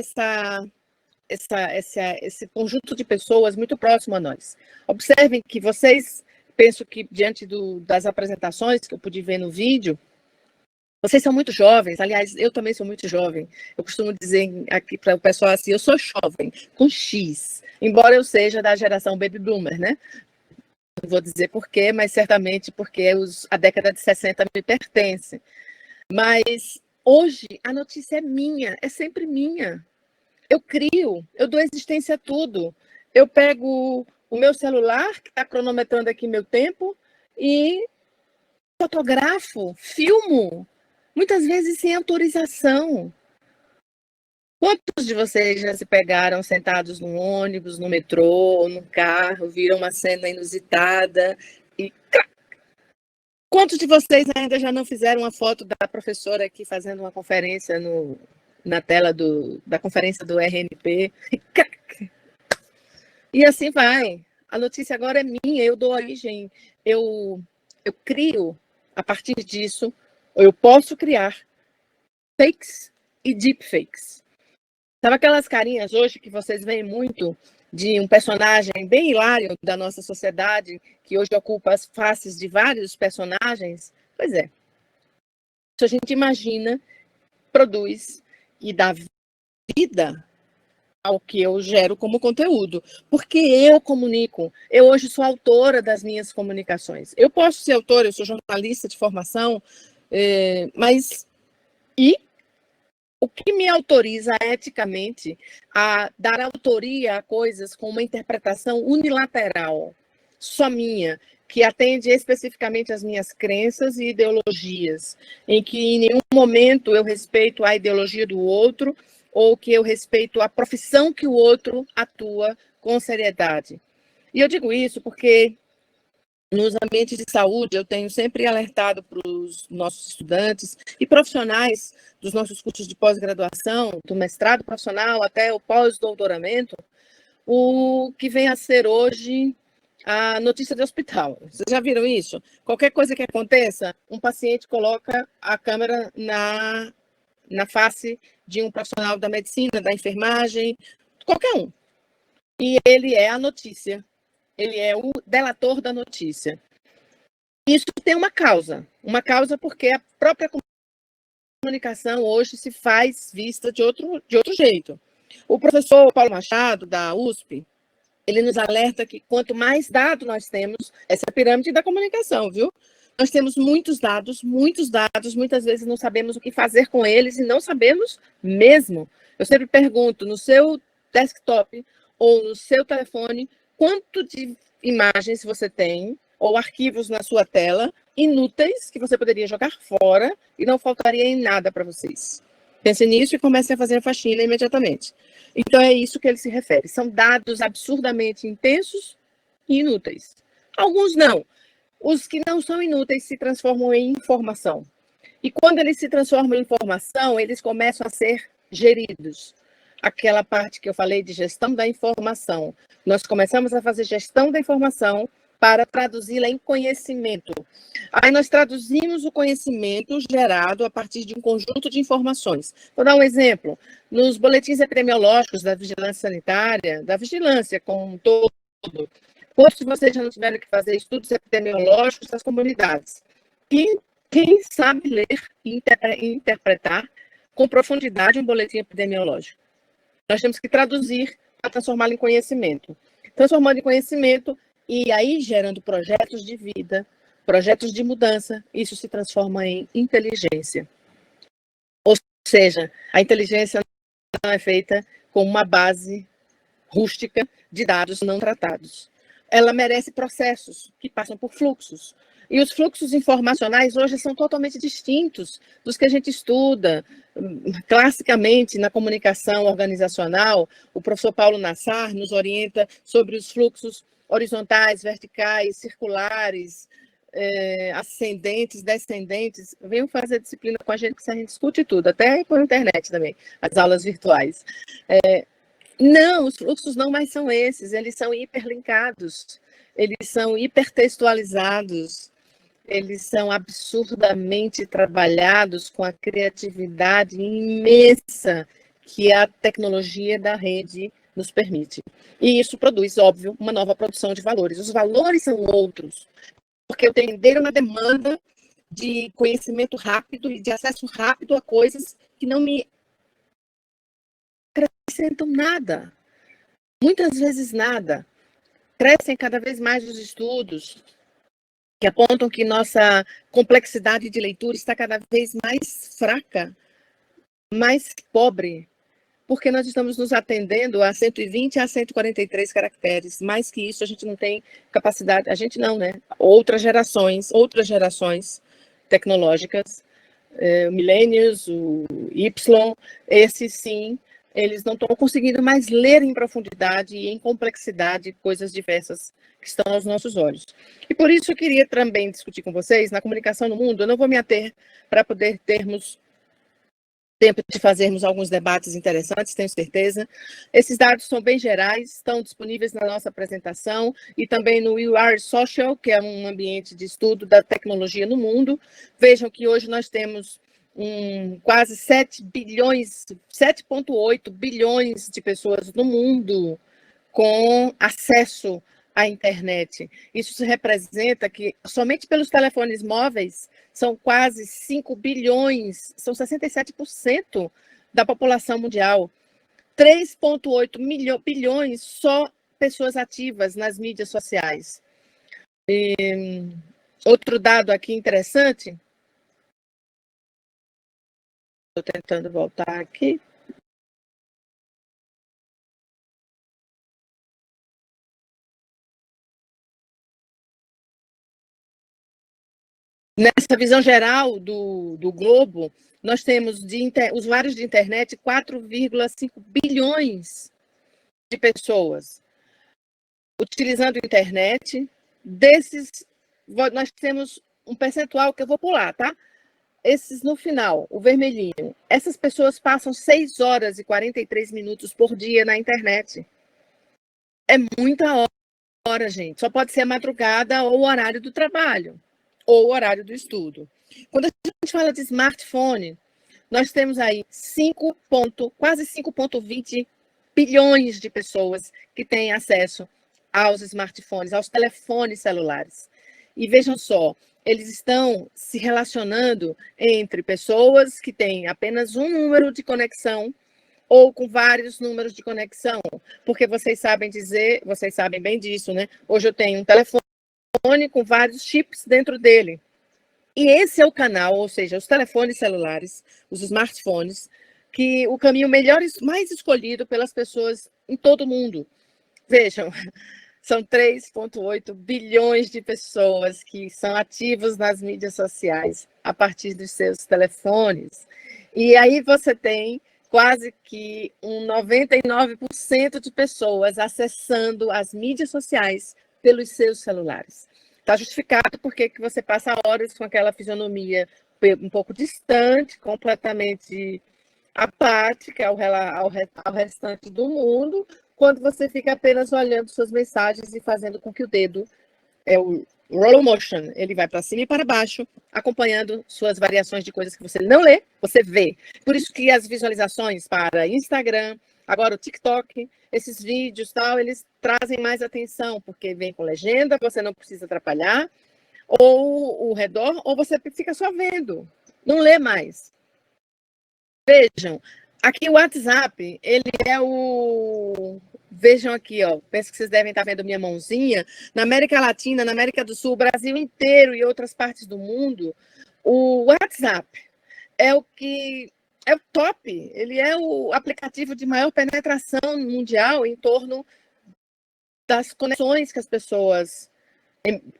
esse conjunto de pessoas muito próximo a nós. Observem que vocês, penso que diante das apresentações que eu pude ver no vídeo, vocês são muito jovens, aliás, eu também sou muito jovem. Eu costumo dizer aqui para o pessoal assim, eu sou jovem, com X, embora eu seja da geração Baby Boomer, né? Não vou dizer por quê, mas certamente porque a década de 60 me pertence. Mas hoje a notícia é minha, é sempre minha. eu crio, eu dou existência a tudo. Eu pego o meu celular, que está cronometrando aqui meu tempo, e fotografo, filmo, muitas vezes sem autorização. Quantos de vocês já se pegaram sentados num ônibus, no metrô, no carro, viram uma cena inusitada e... Quantos de vocês ainda já não fizeram uma foto da professora aqui fazendo uma conferência na tela da conferência do RNP? E assim vai. A notícia agora é minha, eu dou origem, eu crio, a partir disso, eu posso criar fakes e deepfakes. Sabe aquelas carinhas hoje que vocês veem muito de um personagem bem hilário da nossa sociedade, que hoje ocupa as faces de vários personagens? Pois é. Isso a gente imagina, produz e dá vida ao que eu gero como conteúdo. Porque eu comunico. Eu hoje sou autora das minhas comunicações. Eu posso ser autora, eu sou jornalista de formação, mas... E o que me autoriza eticamente a dar autoria a coisas com uma interpretação unilateral, só minha, que atende especificamente às minhas crenças e ideologias, em que em nenhum momento eu respeito a ideologia do outro ou que eu respeito a profissão que o outro atua com seriedade. E eu digo isso porque nos ambientes de saúde, eu tenho sempre alertado para os nossos estudantes e profissionais dos nossos cursos de pós-graduação, do mestrado profissional até o pós-doutoramento, o que vem a ser hoje a notícia de hospital. Vocês já viram isso? Qualquer coisa que aconteça, um paciente coloca a câmera na face de um profissional da medicina, da enfermagem, qualquer um. E ele é a notícia. Ele é o delator da notícia. Isso tem uma causa porque a própria comunicação hoje se faz vista de outro jeito. O professor Paulo Machado, da USP, ele nos alerta que quanto mais dados nós temos, essa é a pirâmide da comunicação, viu? Nós temos muitos dados, muitas vezes não sabemos o que fazer com eles e não sabemos mesmo. Eu sempre pergunto, no seu desktop ou no seu telefone, quanto de imagens você tem, ou arquivos na sua tela, inúteis, que você poderia jogar fora e não faltaria em nada para vocês. Pensem nisso e comecem a fazer a faxina imediatamente. Então, é isso que ele se refere. São dados absurdamente intensos e inúteis. Alguns não. Os que não são inúteis se transformam em informação. E quando eles se transformam em informação, eles começam a ser geridos. Aquela parte que eu falei de gestão da informação. Nós começamos a fazer gestão da informação para traduzi-la em conhecimento. Aí nós traduzimos o conhecimento gerado a partir de um conjunto de informações. Vou dar um exemplo. Nos boletins epidemiológicos da vigilância sanitária, da vigilância como um todo, quantos de vocês já não tiveram que fazer estudos epidemiológicos das comunidades? E quem sabe ler e interpretar com profundidade um boletim epidemiológico? Nós temos que traduzir para transformá-lo em conhecimento. Transformando em conhecimento e aí gerando projetos de vida, projetos de mudança, isso se transforma em inteligência. Ou seja, a inteligência não é feita com uma base rústica de dados não tratados. Ela merece processos que passam por fluxos. E os fluxos informacionais hoje são totalmente distintos dos que a gente estuda classicamente na comunicação organizacional. O professor Paulo Nassar nos orienta sobre os fluxos horizontais, verticais, circulares, ascendentes, descendentes. Venham fazer disciplina com a gente, que a gente discute tudo, até por internet também, as aulas virtuais. Não, os fluxos não mais são esses, eles são hiperlinkados, eles são hipertextualizados, eles são absurdamente trabalhados com a criatividade imensa que a tecnologia da rede nos permite. E isso produz, óbvio, uma nova produção de valores. Os valores são outros, porque entenderam na demanda de conhecimento rápido e de acesso rápido a coisas que não me acrescentam nada. Muitas vezes nada. Crescem cada vez mais os estudos que apontam que nossa complexidade de leitura está cada vez mais fraca, mais pobre, porque nós estamos nos atendendo a 120 a 143 caracteres. Mais que isso, a gente não tem capacidade, a gente não, né? Outras gerações tecnológicas, o Millennials, o Y, esses sim, eles não estão conseguindo mais ler em profundidade e em complexidade coisas diversas que estão aos nossos olhos. E por isso eu queria também discutir com vocês, na comunicação no mundo, eu não vou me ater para poder termos tempo de fazermos alguns debates interessantes, tenho certeza. Esses dados são bem gerais, estão disponíveis na nossa apresentação e também no We Are Social, que é um ambiente de estudo da tecnologia no mundo. Vejam que hoje nós temos quase 7,8 bilhões de pessoas no mundo com acesso à internet. Isso representa que somente pelos telefones móveis são quase 5 bilhões, são 67% da população mundial. 3,8 bilhões só pessoas ativas nas mídias sociais. E outro dado aqui interessante, estou tentando voltar aqui. Nessa visão geral do globo, nós temos usuários de internet 4,5 bilhões de pessoas utilizando a internet. Desses, nós temos um percentual que eu vou pular, tá? Esses no final, o vermelhinho. Essas pessoas passam 6 horas e 43 minutos por dia na internet. É muita hora, gente. Só pode ser a madrugada ou o horário do trabalho, ou o horário do estudo. Quando a gente fala de smartphone, nós temos aí quase 5,20 bilhões de pessoas que têm acesso aos smartphones, aos telefones celulares. E vejam só, eles estão se relacionando entre pessoas que têm apenas um número de conexão ou com vários números de conexão, porque vocês sabem bem disso, né? Hoje eu tenho um telefone com vários chips dentro dele. E esse é o canal, ou seja, os telefones celulares, os smartphones, que o caminho melhor e mais escolhido pelas pessoas em todo o mundo. Vejam, são 3,8 bilhões de pessoas que são ativos nas mídias sociais a partir dos seus telefones. E aí você tem quase que 99% de pessoas acessando as mídias sociais pelos seus celulares. Está justificado porque que você passa horas com aquela fisionomia um pouco distante, completamente apática ao restante do mundo, quando você fica apenas olhando suas mensagens e fazendo com que o dedo, o roll motion, ele vai para cima e para baixo, acompanhando suas variações de coisas que você não lê, você vê. Por isso que as visualizações para Instagram, agora o TikTok, esses vídeos, eles trazem mais atenção, porque vem com legenda, você não precisa atrapalhar, ou o redor, ou você fica só vendo, não lê mais. Vejam, aqui o WhatsApp, ele é o... Vejam aqui, ó, penso que vocês devem estar vendo minha mãozinha. Na América Latina, na América do Sul, Brasil inteiro e outras partes do mundo, o WhatsApp é o top, ele é o aplicativo de maior penetração mundial em torno das conexões que as pessoas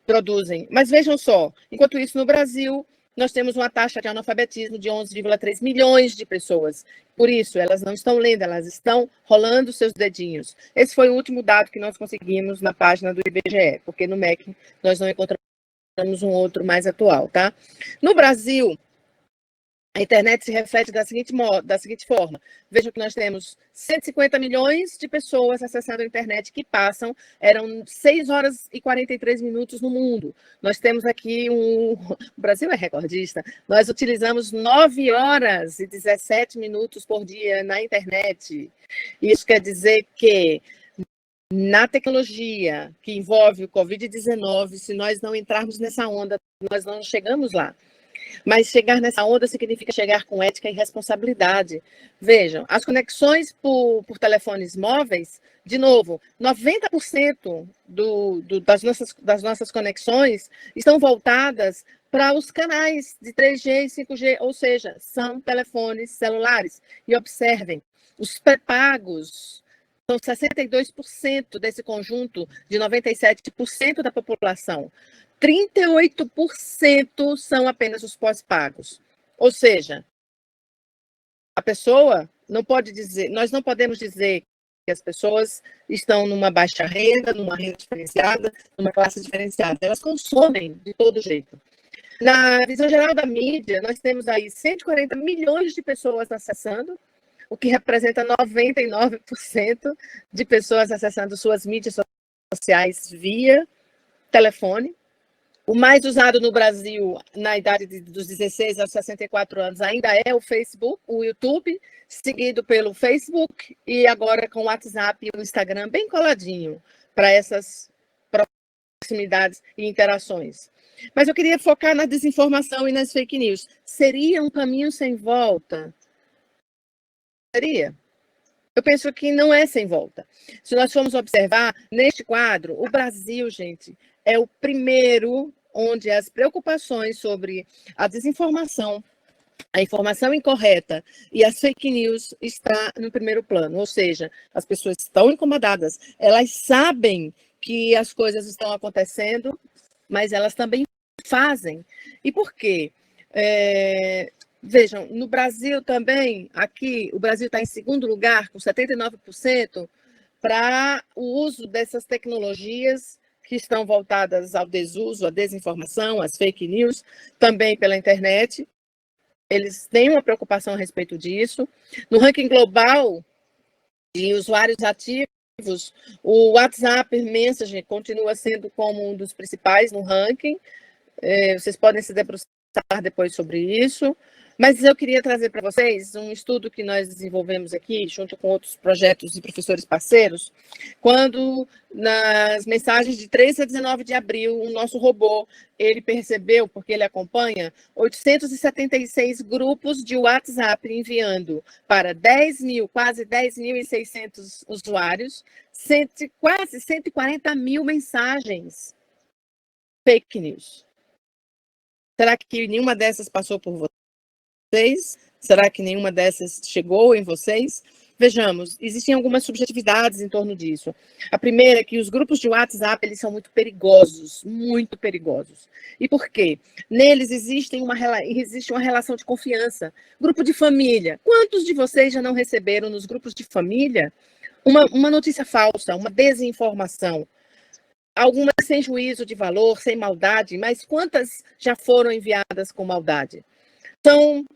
produzem. Mas vejam só, enquanto isso no Brasil, nós temos uma taxa de analfabetismo de 11,3 milhões de pessoas. Por isso, elas não estão lendo, elas estão rolando seus dedinhos. Esse foi o último dado que nós conseguimos na página do IBGE, porque no MEC nós não encontramos um outro mais atual, tá? No Brasil, a internet se reflete da seguinte forma. Vejam que nós temos 150 milhões de pessoas acessando a internet que eram 6 horas e 43 minutos no mundo. Nós temos aqui o Brasil é recordista, nós utilizamos 9 horas e 17 minutos por dia na internet. Isso quer dizer que na tecnologia que envolve o Covid-19, se nós não entrarmos nessa onda, nós não chegamos lá. Mas chegar nessa onda significa chegar com ética e responsabilidade. Vejam, as conexões por telefones móveis, de novo, 90% das nossas conexões estão voltadas para os canais de 3G e 5G, ou seja, são telefones celulares. E observem, os pré-pagos são 62% desse conjunto de 97% da população. 38% são apenas os pós-pagos. Ou seja, a pessoa não pode dizer, nós não podemos dizer que as pessoas estão numa baixa renda, numa renda diferenciada, numa classe diferenciada. Elas consomem de todo jeito. Na visão geral da mídia, nós temos aí 140 milhões de pessoas acessando, o que representa 99% de pessoas acessando suas mídias sociais via telefone. O mais usado no Brasil, na idade dos 16 aos 64 anos, ainda é o Facebook, o YouTube, seguido pelo Facebook e agora com o WhatsApp e o Instagram bem coladinho para essas proximidades e interações. Mas eu queria focar na desinformação e nas fake news. Seria um caminho sem volta? Seria. Eu penso que não é sem volta. Se nós formos observar, neste quadro, o Brasil, gente, é o primeiro onde as preocupações sobre a desinformação, a informação incorreta e as fake news está no primeiro plano. Ou seja, as pessoas estão incomodadas, elas sabem que as coisas estão acontecendo, mas elas também fazem. E por quê? Vejam, no Brasil também, aqui, o Brasil está em segundo lugar, com 79%, para o uso dessas tecnologias que estão voltadas ao desuso, à desinformação, às fake news, também pela internet. Eles têm uma preocupação a respeito disso. No ranking global de usuários ativos, o WhatsApp Messenger continua sendo como um dos principais no ranking. Vocês podem se debruçar depois sobre isso. Mas eu queria trazer para vocês um estudo que nós desenvolvemos aqui, junto com outros projetos e professores parceiros, quando nas mensagens de 13 a 19 de abril, o nosso robô, ele percebeu, porque ele acompanha, 876 grupos de WhatsApp enviando para 10 mil, quase 10.600 usuários, quase 140 mil mensagens fake news. Será que nenhuma dessas passou por vocês? Será que nenhuma dessas chegou em vocês? Vejamos, existem algumas subjetividades em torno disso. A primeira é que os grupos de WhatsApp, eles são muito perigosos, muito perigosos. E por quê? Neles existe uma relação de confiança. Grupo de família. Quantos de vocês já não receberam nos grupos de família uma notícia falsa, uma desinformação? Algumas sem juízo de valor, sem maldade, mas quantas já foram enviadas com maldade? São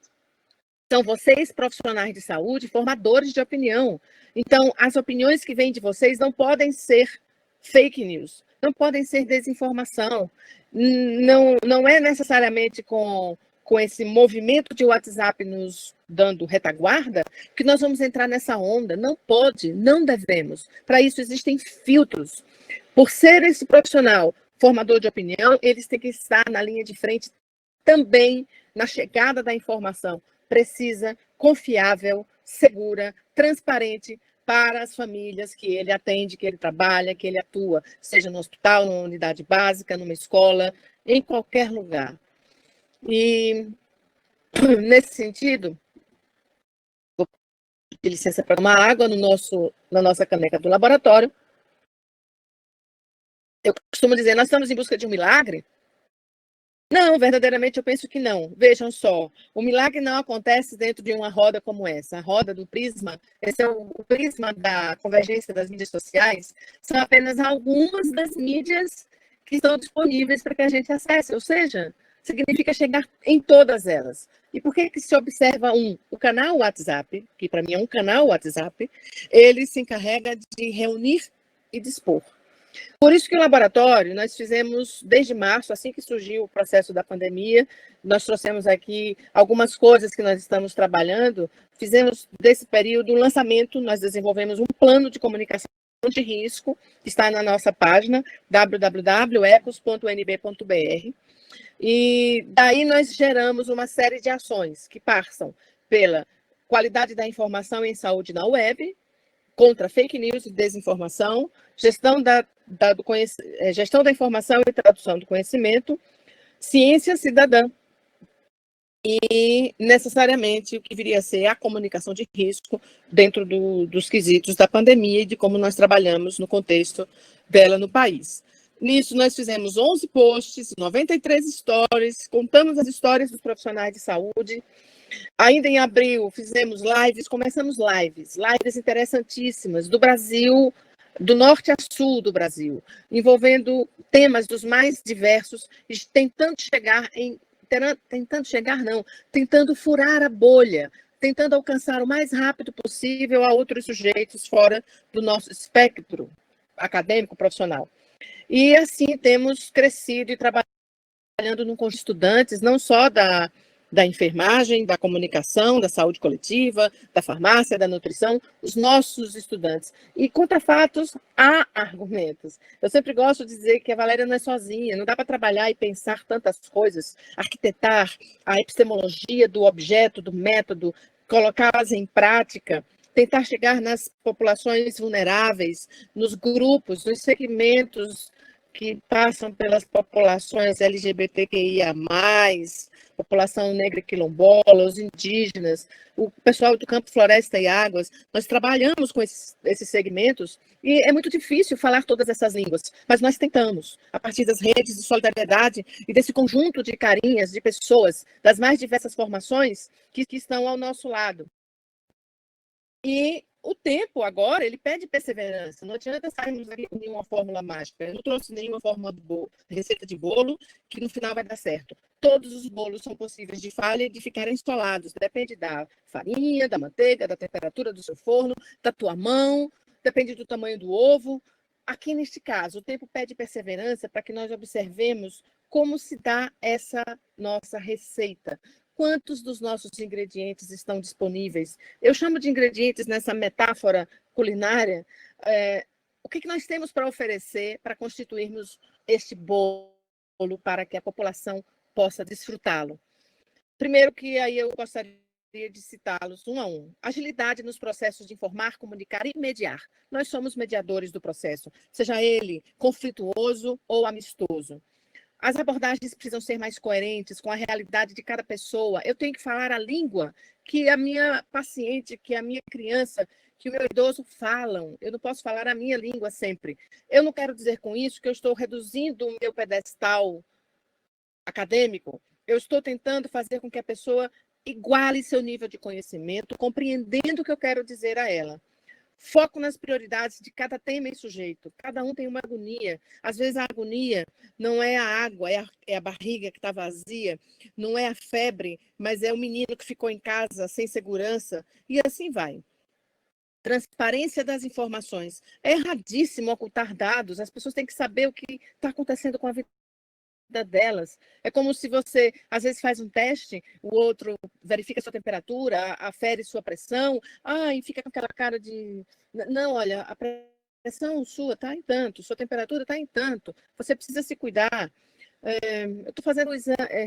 vocês, profissionais de saúde, formadores de opinião. Então, as opiniões que vêm de vocês não podem ser fake news, não podem ser desinformação. Não é necessariamente com esse movimento de WhatsApp nos dando retaguarda que nós vamos entrar nessa onda. Não pode, não devemos. Para isso existem filtros. Por ser esse profissional formador de opinião, eles têm que estar na linha de frente também na chegada da informação precisa, confiável, segura, transparente para as famílias que ele atende, que ele trabalha, que ele atua, seja no hospital, numa unidade básica, numa escola, em qualquer lugar. E, nesse sentido, vou pedir licença para tomar água na nossa caneca do laboratório. Eu costumo dizer, nós estamos em busca de um milagre? Não, verdadeiramente eu penso que não. Vejam só, o milagre não acontece dentro de uma roda como essa. A roda do prisma, esse é o prisma da convergência das mídias sociais, são apenas algumas das mídias que estão disponíveis para que a gente acesse, ou seja, significa chegar em todas elas. E por que se observa o canal WhatsApp, que para mim é um canal WhatsApp, ele se encarrega de reunir e dispor. Por isso que o laboratório, nós fizemos desde março, assim que surgiu o processo da pandemia, nós trouxemos aqui algumas coisas que nós estamos trabalhando, fizemos desse período um lançamento, nós desenvolvemos um plano de comunicação de risco, que está na nossa página, www.ecos.nb.br. E daí nós geramos uma série de ações que passam pela qualidade da informação em saúde na web, contra fake news e desinformação, gestão gestão da informação e tradução do conhecimento, ciência cidadã e, necessariamente, o que viria a ser a comunicação de risco dentro dos quesitos da pandemia e de como nós trabalhamos no contexto dela no país. Nisso, nós fizemos 11 posts, 93 stories, contamos as histórias dos profissionais de saúde. Ainda em abril, fizemos começamos lives interessantíssimas do Brasil, do norte a sul do Brasil, envolvendo temas dos mais diversos, tentando furar a bolha, tentando alcançar o mais rápido possível a outros sujeitos fora do nosso espectro acadêmico, profissional. E assim temos crescido e trabalhando com estudantes, não só da enfermagem, da comunicação, da saúde coletiva, da farmácia, da nutrição, os nossos estudantes. E contra fatos, há argumentos. Eu sempre gosto de dizer que a Valéria não é sozinha, não dá para trabalhar e pensar tantas coisas, arquitetar a epistemologia do objeto, do método, colocá-las em prática, tentar chegar nas populações vulneráveis, nos grupos, nos segmentos que passam pelas populações LGBTQIA+, população negra e quilombola, os indígenas, o pessoal do campo, floresta e águas. Nós trabalhamos com esses segmentos e é muito difícil falar todas essas línguas, mas nós tentamos, a partir das redes de solidariedade e desse conjunto de carinhas, de pessoas, das mais diversas formações que estão ao nosso lado. E o tempo agora, ele pede perseverança. Não adianta sairmos aqui com nenhuma fórmula mágica. Eu não trouxe nenhuma receita de bolo que no final vai dar certo. Todos os bolos são possíveis de falha e de ficarem estolados. Depende da farinha, da manteiga, da temperatura do seu forno, da tua mão, depende do tamanho do ovo. Aqui, neste caso, o tempo pede perseverança para que nós observemos como se dá essa nossa receita. Quantos dos nossos ingredientes estão disponíveis? Eu chamo de ingredientes nessa metáfora culinária. O que nós temos para oferecer para constituirmos este bolo para que a população possa desfrutá-lo? Primeiro que aí eu gostaria de citá-los um a um. Agilidade nos processos de informar, comunicar e mediar. Nós somos mediadores do processo, seja ele conflituoso ou amistoso. As abordagens precisam ser mais coerentes com a realidade de cada pessoa. Eu tenho que falar a língua que a minha paciente, que a minha criança, que o meu idoso falam. Eu não posso falar a minha língua sempre. Eu não quero dizer com isso que eu estou reduzindo o meu pedestal acadêmico. Eu estou tentando fazer com que a pessoa iguale seu nível de conhecimento, compreendendo o que eu quero dizer a ela. Foco nas prioridades de cada tema e sujeito. Cada um tem uma agonia. Às vezes a agonia não é a água, é a barriga que está vazia, não é a febre, mas é o menino que ficou em casa sem segurança, e assim vai. Transparência das informações. É erradíssimo ocultar dados. As pessoas têm que saber o que está acontecendo com a vida delas. É como se você, às vezes, faz um teste, o outro verifica sua temperatura, afere sua pressão, e fica com aquela cara de... Não, olha, a pressão sua está em tanto, sua temperatura está em tanto, você precisa se cuidar. Eu estou fazendo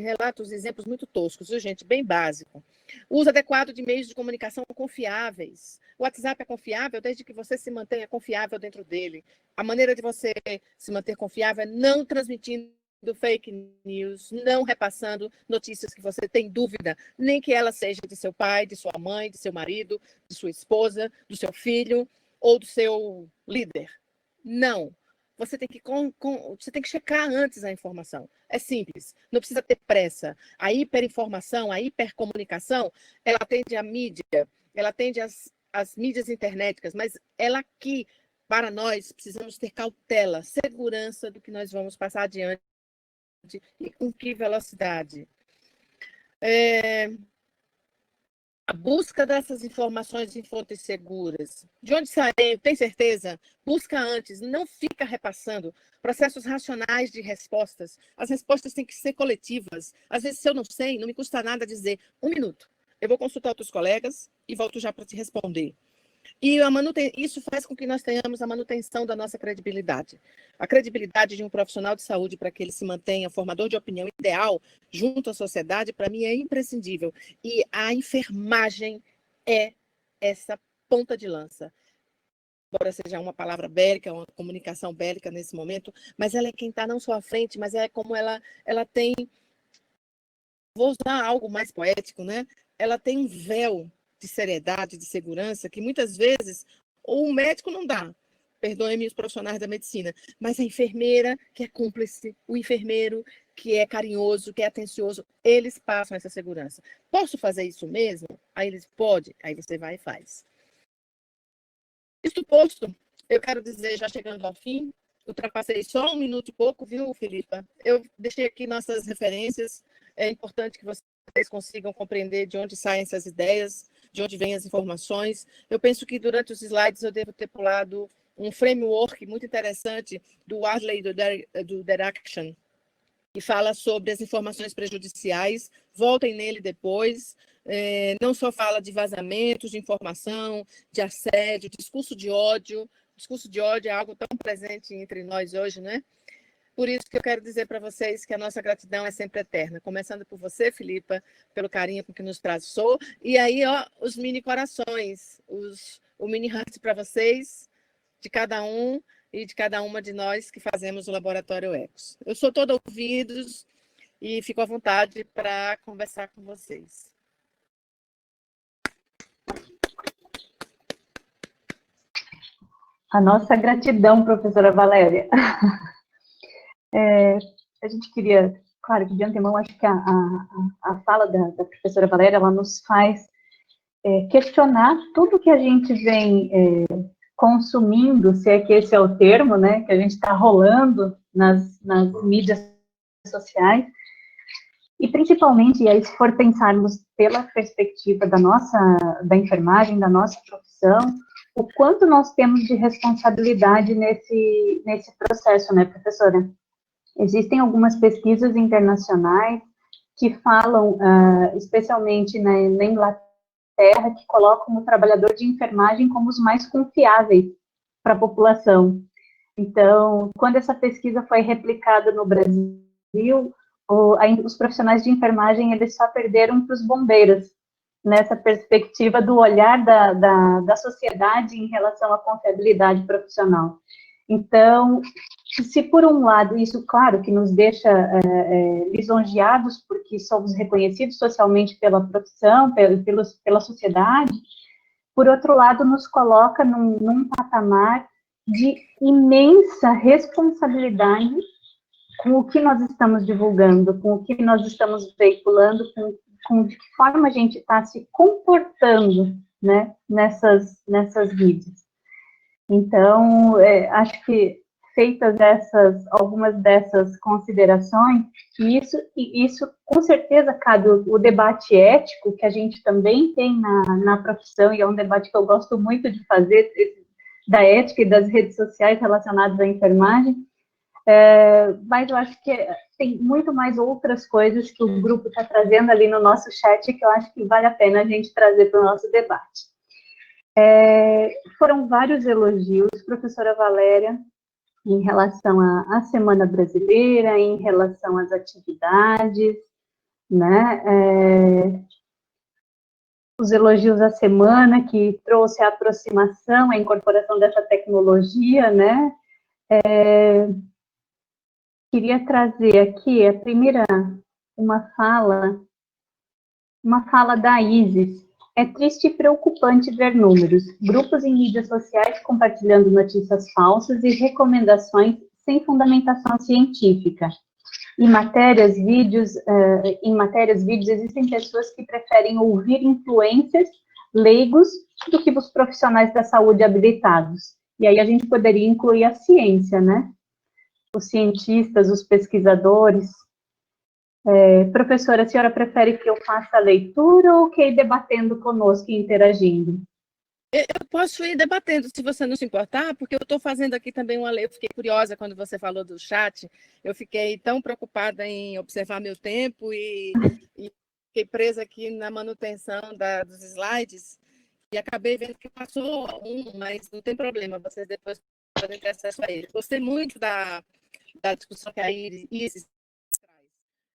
relatos, exemplos muito toscos, viu, gente? Bem básico. Uso adequado de meios de comunicação confiáveis. O WhatsApp é confiável desde que você se mantenha confiável dentro dele. A maneira de você se manter confiável é não transmitindo fake news, não repassando notícias que você tem dúvida, nem que ela seja de seu pai, de sua mãe, de seu marido, de sua esposa, do seu filho ou do seu líder. Não. Você tem que checar antes a informação. É simples, não precisa ter pressa. A hiperinformação, a hipercomunicação, ela atende à mídia, ela atende às mídias internéticas, mas ela aqui, para nós, precisamos ter cautela, segurança do que nós vamos passar adiante e com que velocidade. A busca dessas informações em fontes seguras. De onde saiu? Tem certeza? Busca antes, não fica repassando. Processos racionais de respostas. As respostas têm que ser coletivas. Às vezes, se eu não sei, não me custa nada dizer 1 minuto. Eu vou consultar outros colegas e volto já para te responder. E isso faz com que nós tenhamos a manutenção da nossa credibilidade. A credibilidade de um profissional de saúde para que ele se mantenha formador de opinião ideal junto à sociedade, para mim, é imprescindível. E a enfermagem é essa ponta de lança. Embora seja uma palavra bélica, uma comunicação bélica nesse momento, mas ela é quem está não só à frente, mas é como ela tem, vou usar algo mais poético, né? Ela tem um véu de seriedade, de segurança, que muitas vezes o médico não dá, perdoem-me os profissionais da medicina, mas a enfermeira que é cúmplice, o enfermeiro que é carinhoso, que é atencioso, eles passam essa segurança. Posso fazer isso mesmo? Aí eles podem, aí você vai e faz. Isso posto, eu quero dizer, já chegando ao fim, ultrapassei só 1 minuto e pouco, viu, Filipa? Eu deixei aqui nossas referências, é importante que vocês consigam compreender de onde saem essas ideias, de onde vêm as informações. Eu penso que durante os slides eu devo ter pulado um framework muito interessante do Wadley do Deraction, que fala sobre as informações prejudiciais. Voltem nele depois. Não só fala de vazamentos de informação, de assédio, discurso de ódio. Discurso de ódio é algo tão presente entre nós hoje, né? Por isso que eu quero dizer para vocês que a nossa gratidão é sempre eterna. Começando por você, Filipa, pelo carinho com que nos traçou. E aí, ó, os mini corações, o mini heart para vocês, de cada um e de cada uma de nós que fazemos o Laboratório Ecos. Eu sou todo ouvidos e fico à vontade para conversar com vocês. A nossa gratidão, professora Valéria. A gente queria, claro que de antemão, acho que a fala da professora Valéria, ela nos faz questionar tudo que a gente vem consumindo, se é que esse é o termo, né, que a gente está rolando nas mídias sociais, e principalmente, e aí se for pensarmos pela perspectiva da enfermagem, da nossa profissão, o quanto nós temos de responsabilidade nesse processo, né, professora? Existem algumas pesquisas internacionais que falam, especialmente na Inglaterra, que colocam o trabalhador de enfermagem como os mais confiáveis para a população. Então, quando essa pesquisa foi replicada no Brasil, os profissionais de enfermagem, eles só perderam para os bombeiros, nessa perspectiva do olhar da sociedade em relação à confiabilidade profissional. Então, se por um lado isso, claro, que nos deixa lisonjeados, porque somos reconhecidos socialmente pela profissão, pela sociedade, por outro lado, nos coloca num patamar de imensa responsabilidade com o que nós estamos divulgando, com o que nós estamos veiculando, com de que forma a gente está se comportando, né, nessas mídias. Então, acho que feitas algumas dessas considerações, e isso com certeza cabe o debate ético, que a gente também tem na profissão, e é um debate que eu gosto muito de fazer, da ética e das redes sociais relacionadas à enfermagem, mas eu acho que tem muito mais outras coisas que o grupo está trazendo ali no nosso chat, que eu acho que vale a pena a gente trazer para o nosso debate. Foram vários elogios, professora Valéria, em relação à Semana Brasileira, em relação às atividades, né? Os elogios à semana, que trouxe a aproximação, a incorporação dessa tecnologia, né? Queria trazer aqui a primeira, uma fala da Isis. É triste e preocupante ver números, grupos em mídias sociais compartilhando notícias falsas e recomendações sem fundamentação científica. Em matérias, vídeos, existem pessoas que preferem ouvir influencers leigos do que os profissionais da saúde habilitados. E aí a gente poderia incluir a ciência, né? Os cientistas, os pesquisadores. Professora, a senhora prefere que eu faça a leitura ou que ir debatendo conosco e interagindo? Eu posso ir debatendo, se você não se importar, porque eu estou fazendo aqui também uma lei. Eu fiquei curiosa quando você falou do chat, eu fiquei tão preocupada em observar meu tempo e fiquei presa aqui na manutenção dos slides. e acabei vendo que passou um, mas não tem problema, vocês depois podem ter acesso a ele. Gostei muito da discussão que a Isis traz.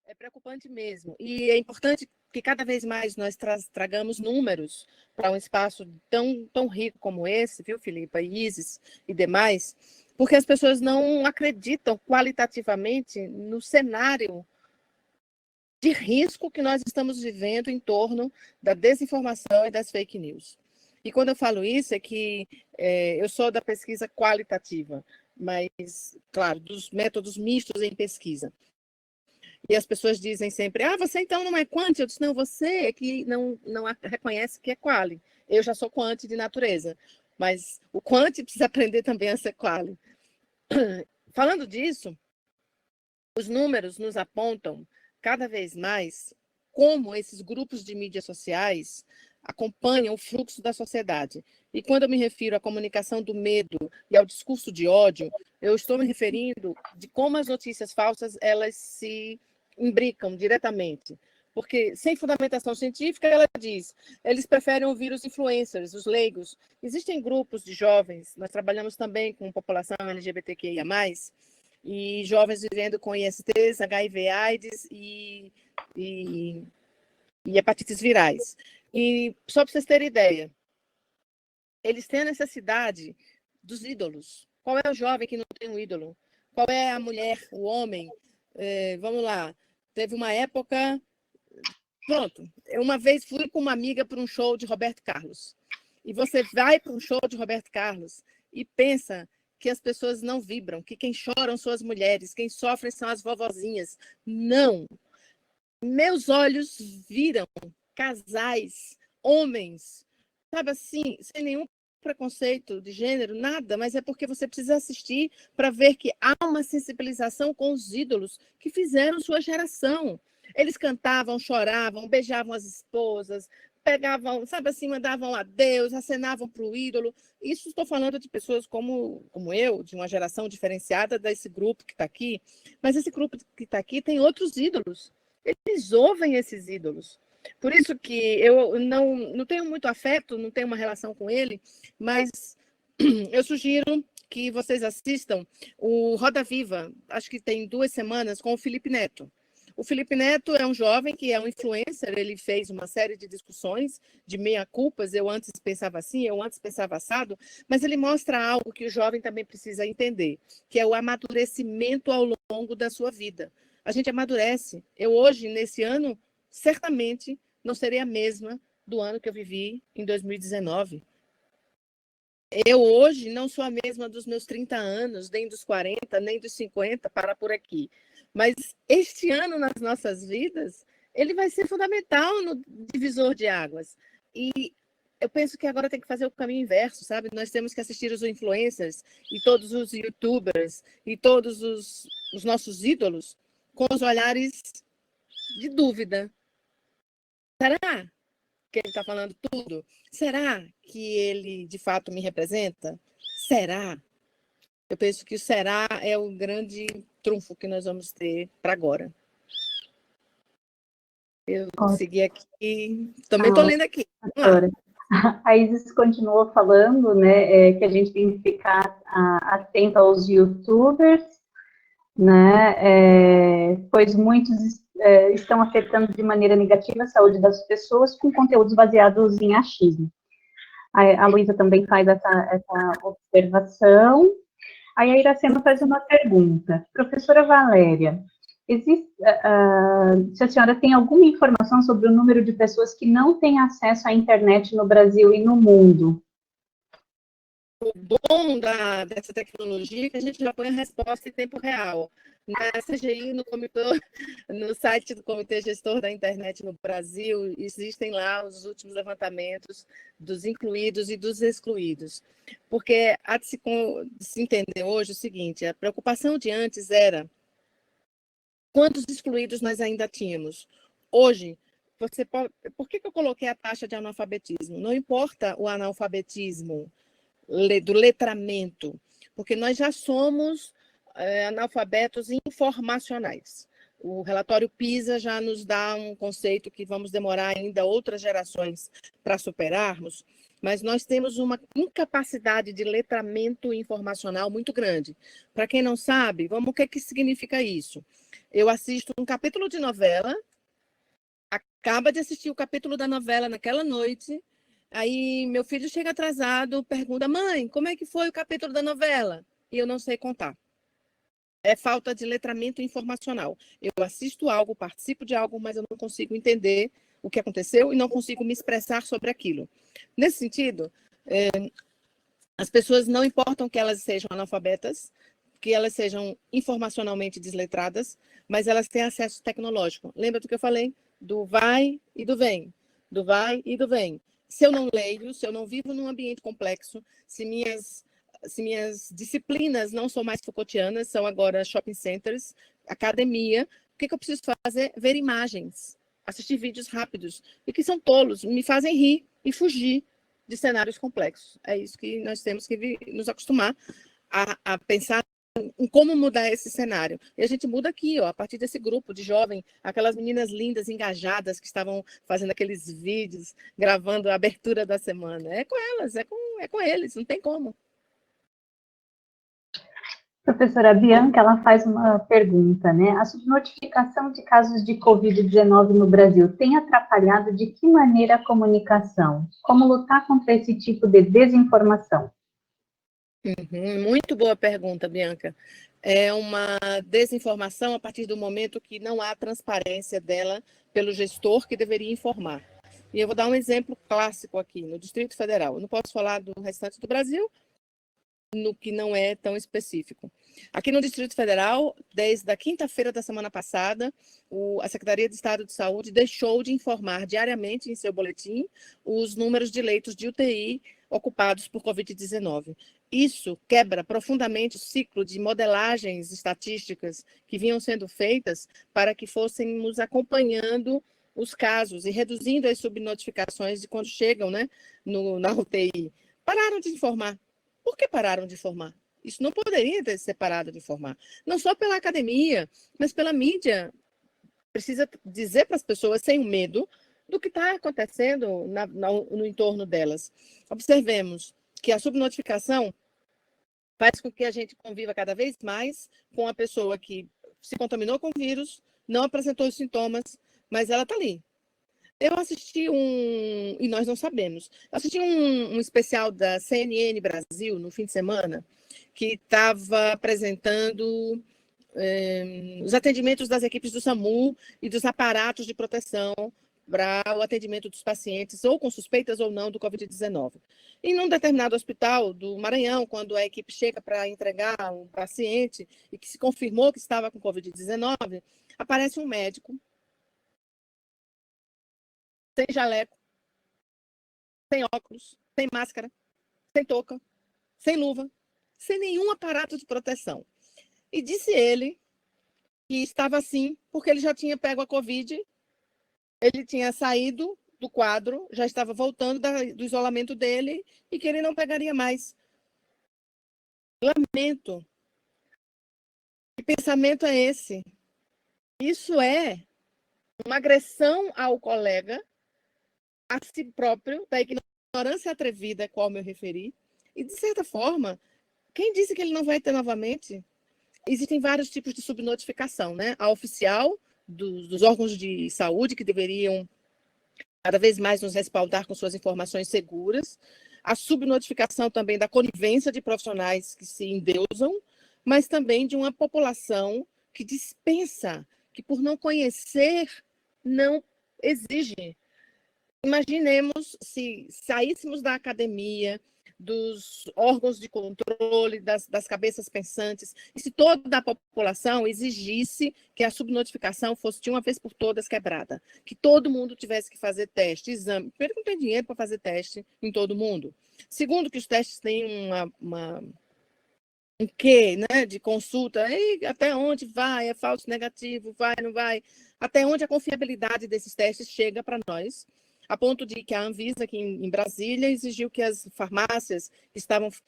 É preocupante mesmo. E é importante que cada vez mais nós tragamos números para um espaço tão rico como esse, viu, Filipa, Isis e demais, porque as pessoas não acreditam qualitativamente no cenário de risco que nós estamos vivendo em torno da desinformação e das fake news. E quando eu falo isso, é que eu sou da pesquisa qualitativa, mas, claro, dos métodos mistos em pesquisa. E as pessoas dizem sempre, você então não é quant? Eu disse, não, você é que não reconhece que é quali. Eu já sou quant de natureza, mas o quant precisa aprender também a ser quali. Falando disso, os números nos apontam cada vez mais como esses grupos de mídias sociais acompanham o fluxo da sociedade. E quando eu me refiro à comunicação do medo e ao discurso de ódio, eu estou me referindo de como as notícias falsas elas se imbricam diretamente. Porque, sem fundamentação científica, ela diz, eles preferem ouvir os influencers, os leigos. Existem grupos de jovens, nós trabalhamos também com população LGBTQIA+, e jovens vivendo com ISTs, HIV, AIDS e hepatites virais. E só para vocês terem ideia, eles têm a necessidade dos ídolos. Qual é o jovem que não tem um ídolo? Qual é a mulher, o homem? Vamos lá, teve uma época... Pronto, eu uma vez fui com uma amiga para um show de Roberto Carlos. E você vai para um show de Roberto Carlos e pensa que as pessoas não vibram, que quem choram são as mulheres, quem sofrem são as vovozinhas. Não. Meus olhos viram casais, homens, sabe assim, sem nenhum preconceito de gênero, nada, mas é porque você precisa assistir para ver que há uma sensibilização com os ídolos que fizeram sua geração. Eles cantavam, choravam, beijavam as esposas, pegavam, sabe assim, mandavam adeus, acenavam para o ídolo. Isso estou falando de pessoas como eu, de uma geração diferenciada desse grupo que está aqui, mas esse grupo que está aqui tem outros ídolos. Eles ouvem esses ídolos. Por isso que eu não tenho muito afeto, não tenho uma relação com ele, mas eu sugiro que vocês assistam o Roda Viva, acho que tem 2 semanas, com o Felipe Neto. O Felipe Neto é um jovem que é um influencer, ele fez uma série de discussões de meia-culpas, eu antes pensava assim, eu antes pensava assado, mas ele mostra algo que o jovem também precisa entender, que é o amadurecimento ao longo da sua vida. A gente amadurece. Eu hoje, nesse ano, certamente não serei a mesma do ano que eu vivi em 2019. Eu hoje não sou a mesma dos meus 30 anos, nem dos 40, nem dos 50, para por aqui. Mas este ano nas nossas vidas, ele vai ser fundamental no divisor de águas. E eu penso que agora tem que fazer o caminho inverso, sabe? Nós temos que assistir os influencers e todos os youtubers e todos os nossos ídolos com os olhares de dúvida. Será que ele está falando tudo? Será que ele, de fato, me representa? Será? Eu penso que o será é o grande trunfo que nós vamos ter para agora. Eu segui aqui, também estou lendo aqui. A Isis continuou falando, né, que a gente tem que ficar atento aos youtubers, né, pois muitos estão afetando de maneira negativa a saúde das pessoas com conteúdos baseados em achismo. A Luísa também faz essa observação. Aí a Iracema faz uma pergunta. Professora Valéria, se a senhora tem alguma informação sobre o número de pessoas que não têm acesso à internet no Brasil e no mundo? O bom dessa tecnologia é que a gente já põe a resposta em tempo real. Na CGI, no site do Comitê Gestor da Internet no Brasil, existem lá os últimos levantamentos dos incluídos e dos excluídos. Porque há de se entender hoje o seguinte, a preocupação de antes era quantos excluídos nós ainda tínhamos. Hoje, por que eu coloquei a taxa de analfabetismo? Não importa o analfabetismo do letramento, porque nós já somos analfabetos informacionais. O relatório PISA já nos dá um conceito que vamos demorar ainda outras gerações para superarmos, mas nós temos uma incapacidade de letramento informacional muito grande. Para quem não sabe, o que significa isso? Eu assisto um capítulo de novela, acaba de assistir o capítulo da novela naquela noite, aí meu filho chega atrasado, pergunta: mãe, como é que foi o capítulo da novela? E eu não sei contar. É falta de letramento informacional. Eu assisto algo, participo de algo, mas eu não consigo entender o que aconteceu e não consigo me expressar sobre aquilo. Nesse sentido, as pessoas, não importam que elas sejam analfabetas, que elas sejam informacionalmente desletradas, mas elas têm acesso tecnológico. Lembra do que eu falei? Do vai e do vem. Do vai e do vem. Se eu não leio, se eu não vivo num ambiente complexo, se minhas disciplinas não são mais Foucaultianas, são agora shopping centers, academia, o que eu preciso fazer? Ver imagens, assistir vídeos rápidos, e que são tolos, me fazem rir e fugir de cenários complexos. É isso que nós temos que nos acostumar a pensar em como mudar esse cenário. E a gente muda aqui, ó, a partir desse grupo de jovens, aquelas meninas lindas, engajadas, que estavam fazendo aqueles vídeos, gravando a abertura da semana. É com elas, é com eles, não tem como. Professora Bianca, ela faz uma pergunta, né? A subnotificação de casos de Covid-19 no Brasil tem atrapalhado de que maneira a comunicação? Como lutar contra esse tipo de desinformação? Muito boa pergunta, Bianca. É uma desinformação a partir do momento que não há transparência dela pelo gestor que deveria informar. E eu vou dar um exemplo clássico aqui, no Distrito Federal. Eu não posso falar do restante do Brasil, no que não é tão específico. Aqui no Distrito Federal, desde a quinta-feira da semana passada, a Secretaria de Estado de Saúde deixou de informar diariamente em seu boletim os números de leitos de UTI ocupados por Covid-19. Isso quebra profundamente o ciclo de modelagens estatísticas que vinham sendo feitas para que fôssemos acompanhando os casos e reduzindo as subnotificações de quando chegam, né, na UTI. Pararam de informar. Por que pararam de informar? Isso não poderia ter separado de informar. Não só pela academia, mas pela mídia. Precisa dizer para as pessoas, sem medo, do que está acontecendo no entorno delas. Observemos que a subnotificação faz com que a gente conviva cada vez mais com a pessoa que se contaminou com o vírus, não apresentou os sintomas, mas ela está ali. Eu assisti e nós não sabemos, assisti um especial da CNN Brasil no fim de semana, que estava apresentando os atendimentos das equipes do SAMU e dos aparatos de proteção para o atendimento dos pacientes, ou com suspeitas ou não do Covid-19. E num determinado hospital do Maranhão, quando a equipe chega para entregar um paciente e que se confirmou que estava com Covid-19, aparece um médico sem jaleco, sem óculos, sem máscara, sem touca, sem luva, sem nenhum aparato de proteção. E disse ele que estava assim porque ele já tinha pego a Covid, ele tinha saído do quadro, já estava voltando do isolamento dele e que ele não pegaria mais. Lamento. Que pensamento é esse? Isso é uma agressão ao colega, a si próprio, da ignorância atrevida a qual me referi, e, de certa forma, quem disse que ele não vai ter novamente? Existem vários tipos de subnotificação, né? A oficial dos órgãos de saúde, que deveriam cada vez mais nos respaldar com suas informações seguras, a subnotificação também da conivência de profissionais que se endeusam, mas também de uma população que dispensa, que por não conhecer, não exige. Imaginemos se saíssemos da academia, dos órgãos de controle, das cabeças pensantes, e se toda a população exigisse que a subnotificação fosse de uma vez por todas quebrada, que todo mundo tivesse que fazer teste, exame. Primeiro, não tem dinheiro para fazer teste em todo mundo. Segundo, que os testes têm um quê, né, de consulta, e até onde vai, é falso negativo, vai, não vai, até onde a confiabilidade desses testes chega para nós, a ponto de que a Anvisa, aqui em Brasília, exigiu que as farmácias que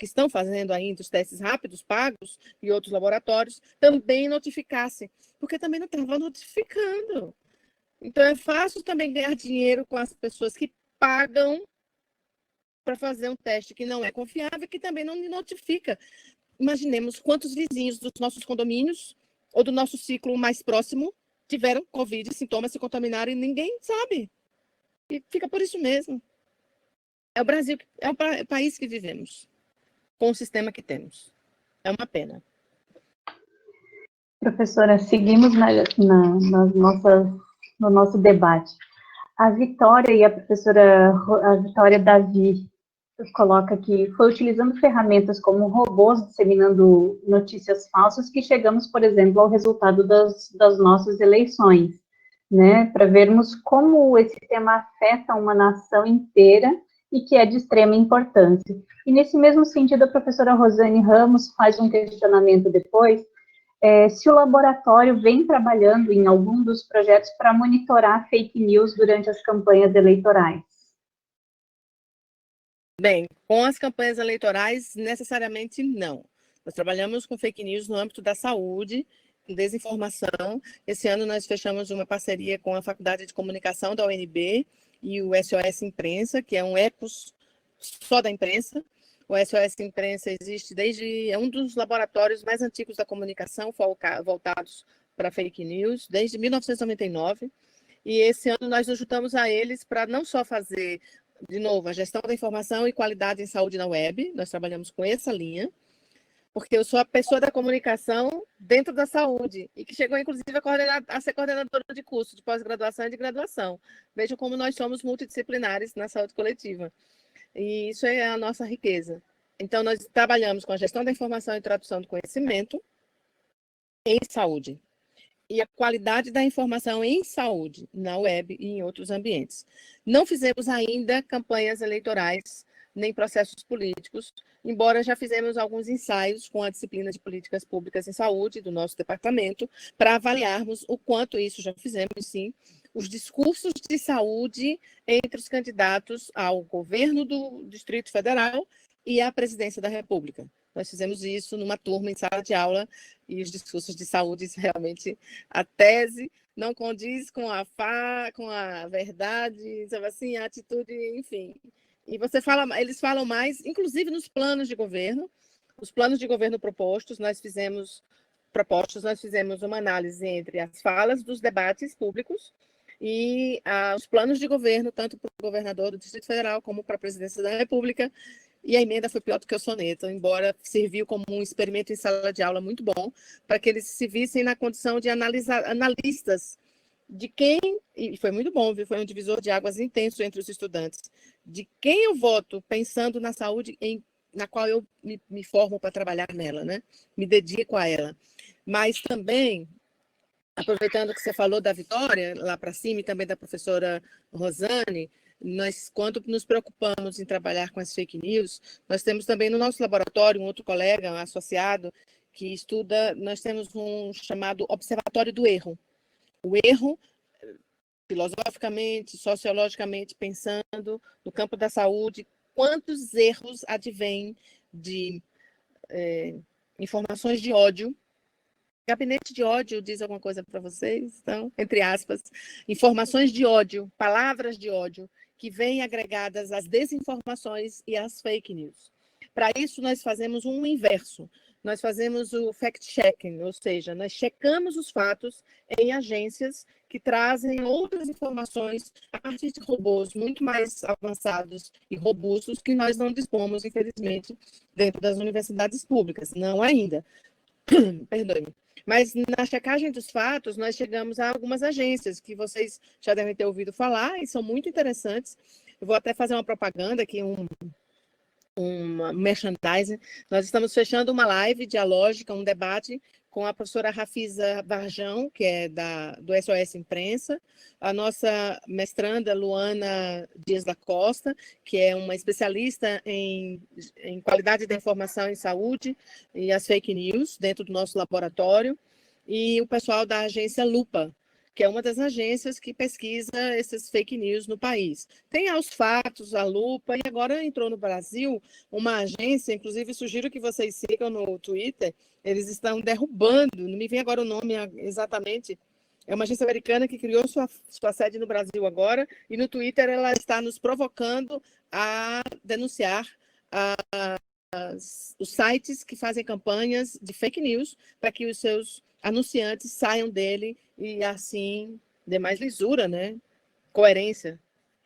estão fazendo ainda os testes rápidos, pagos, e outros laboratórios, também notificassem, porque também não estava notificando. Então, é fácil também ganhar dinheiro com as pessoas que pagam para fazer um teste que não é confiável e que também não me notifica. Imaginemos quantos vizinhos dos nossos condomínios ou do nosso ciclo mais próximo tiveram Covid, sintomas, se contaminaram e ninguém sabe. E fica por isso mesmo. É o Brasil, é o país que vivemos, com o sistema que temos. É uma pena. Professora, seguimos no nosso debate. A Vitória e a professora a Vitória Davi coloca que foi utilizando ferramentas como robôs disseminando notícias falsas que chegamos, por exemplo, ao resultado das nossas eleições, né, para vermos como esse tema afeta uma nação inteira e que é de extrema importância. E nesse mesmo sentido, a professora Rosane Ramos faz um questionamento depois, se o laboratório vem trabalhando em algum dos projetos para monitorar fake news durante as campanhas eleitorais. Bem, com as campanhas eleitorais, necessariamente não. Nós trabalhamos com fake news no âmbito da saúde, desinformação. Esse ano nós fechamos uma parceria com a Faculdade de Comunicação da UNB e o SOS Imprensa, que é um ecos só da imprensa. O SOS Imprensa existe é um dos laboratórios mais antigos da comunicação, voltados para fake news, desde 1999. E esse ano nós nos juntamos a eles para não só fazer, de novo, a gestão da informação e qualidade em saúde na web, nós trabalhamos com essa linha, porque eu sou a pessoa da comunicação dentro da saúde, e que chegou, inclusive, a ser coordenadora de curso de pós-graduação e de graduação. Vejam como nós somos multidisciplinares na saúde coletiva. E isso é a nossa riqueza. Então, nós trabalhamos com a gestão da informação e tradução do conhecimento em saúde. E a qualidade da informação em saúde, na web e em outros ambientes. Não fizemos ainda campanhas eleitorais, nem processos políticos, embora já fizemos alguns ensaios com a disciplina de políticas públicas em saúde do nosso departamento, para avaliarmos o quanto isso já fizemos, sim, os discursos de saúde entre os candidatos ao governo do Distrito Federal e à presidência da República. Nós fizemos isso numa turma em sala de aula e os discursos de saúde, realmente, a tese não condiz com a verdade, sabe assim, a atitude, enfim. E eles falam mais, inclusive nos planos de governo, os planos de governo propostos, nós fizemos uma análise entre as falas dos debates públicos e os planos de governo, tanto para o governador do Distrito Federal como para a presidência da República. E a emenda foi pior do que o soneto, embora serviu como um experimento em sala de aula muito bom, para que eles se vissem na condição de analistas de quem, e foi muito bom, foi um divisor de águas intenso entre os estudantes, de quem eu voto pensando na saúde na qual eu me formo para trabalhar nela, né? Me dedico a ela. Mas também, aproveitando que você falou da Vitória, lá para cima, e também da professora Rosane, nós, quando nos preocupamos em trabalhar com as fake news, nós temos também no nosso laboratório um outro colega, um associado, que estuda, nós temos um chamado Observatório do Erro. O erro, filosoficamente, sociologicamente, pensando no campo da saúde, quantos erros advêm de informações de ódio. Gabinete de ódio diz alguma coisa para vocês? Então, entre aspas, informações de ódio, palavras de ódio, que vêm agregadas às desinformações e às fake news. Para isso, nós fazemos um inverso. Nós fazemos o fact-checking, ou seja, nós checamos os fatos em agências que trazem outras informações a partir de robôs muito mais avançados e robustos que nós não dispomos, infelizmente, dentro das universidades públicas. Não ainda. Perdoe-me. Mas na checagem dos fatos, nós chegamos a algumas agências que vocês já devem ter ouvido falar e são muito interessantes. Eu vou até fazer uma propaganda aqui, uma merchandising. Nós estamos fechando uma live dialógica, um debate com a professora Rafisa Varjão, que é do SOS Imprensa, a nossa mestranda Luana Dias da Costa, que é uma especialista em qualidade da informação em saúde e as fake news dentro do nosso laboratório, e o pessoal da agência Lupa, que é uma das agências que pesquisa esses fake news no país. Tem aos fatos, a Lupa, e agora entrou no Brasil uma agência, inclusive sugiro que vocês sigam no Twitter, eles estão derrubando, não me vem agora o nome exatamente, É uma agência americana que criou sua sede no Brasil agora, e no Twitter ela está nos provocando a denunciar os sites que fazem campanhas de fake news para que os seus anunciantes saiam dele e assim dê mais lisura, né? Coerência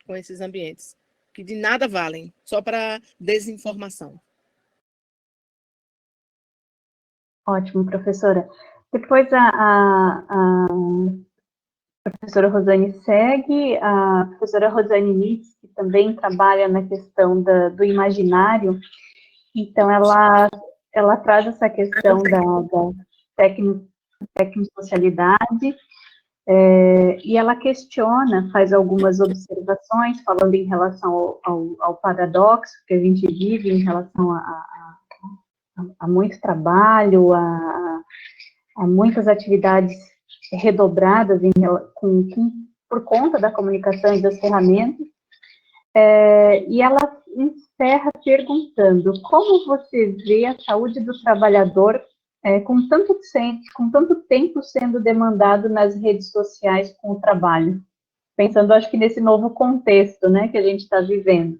com esses ambientes, que de nada valem, só para desinformação. Ótimo, professora. Depois a professora Rosane segue, a professora Rosane Nitz, que também trabalha na questão do imaginário, então ela traz essa questão da tecnosocialidade, e ela questiona, faz algumas observações, falando em relação ao paradoxo que a gente vive em relação a muito trabalho, a muitas atividades redobradas por conta da comunicação e das ferramentas, e ela encerra perguntando como você vê a saúde do trabalhador com tanto tempo sendo demandado nas redes sociais com o trabalho, pensando, acho que nesse novo contexto, né, que a gente está vivendo.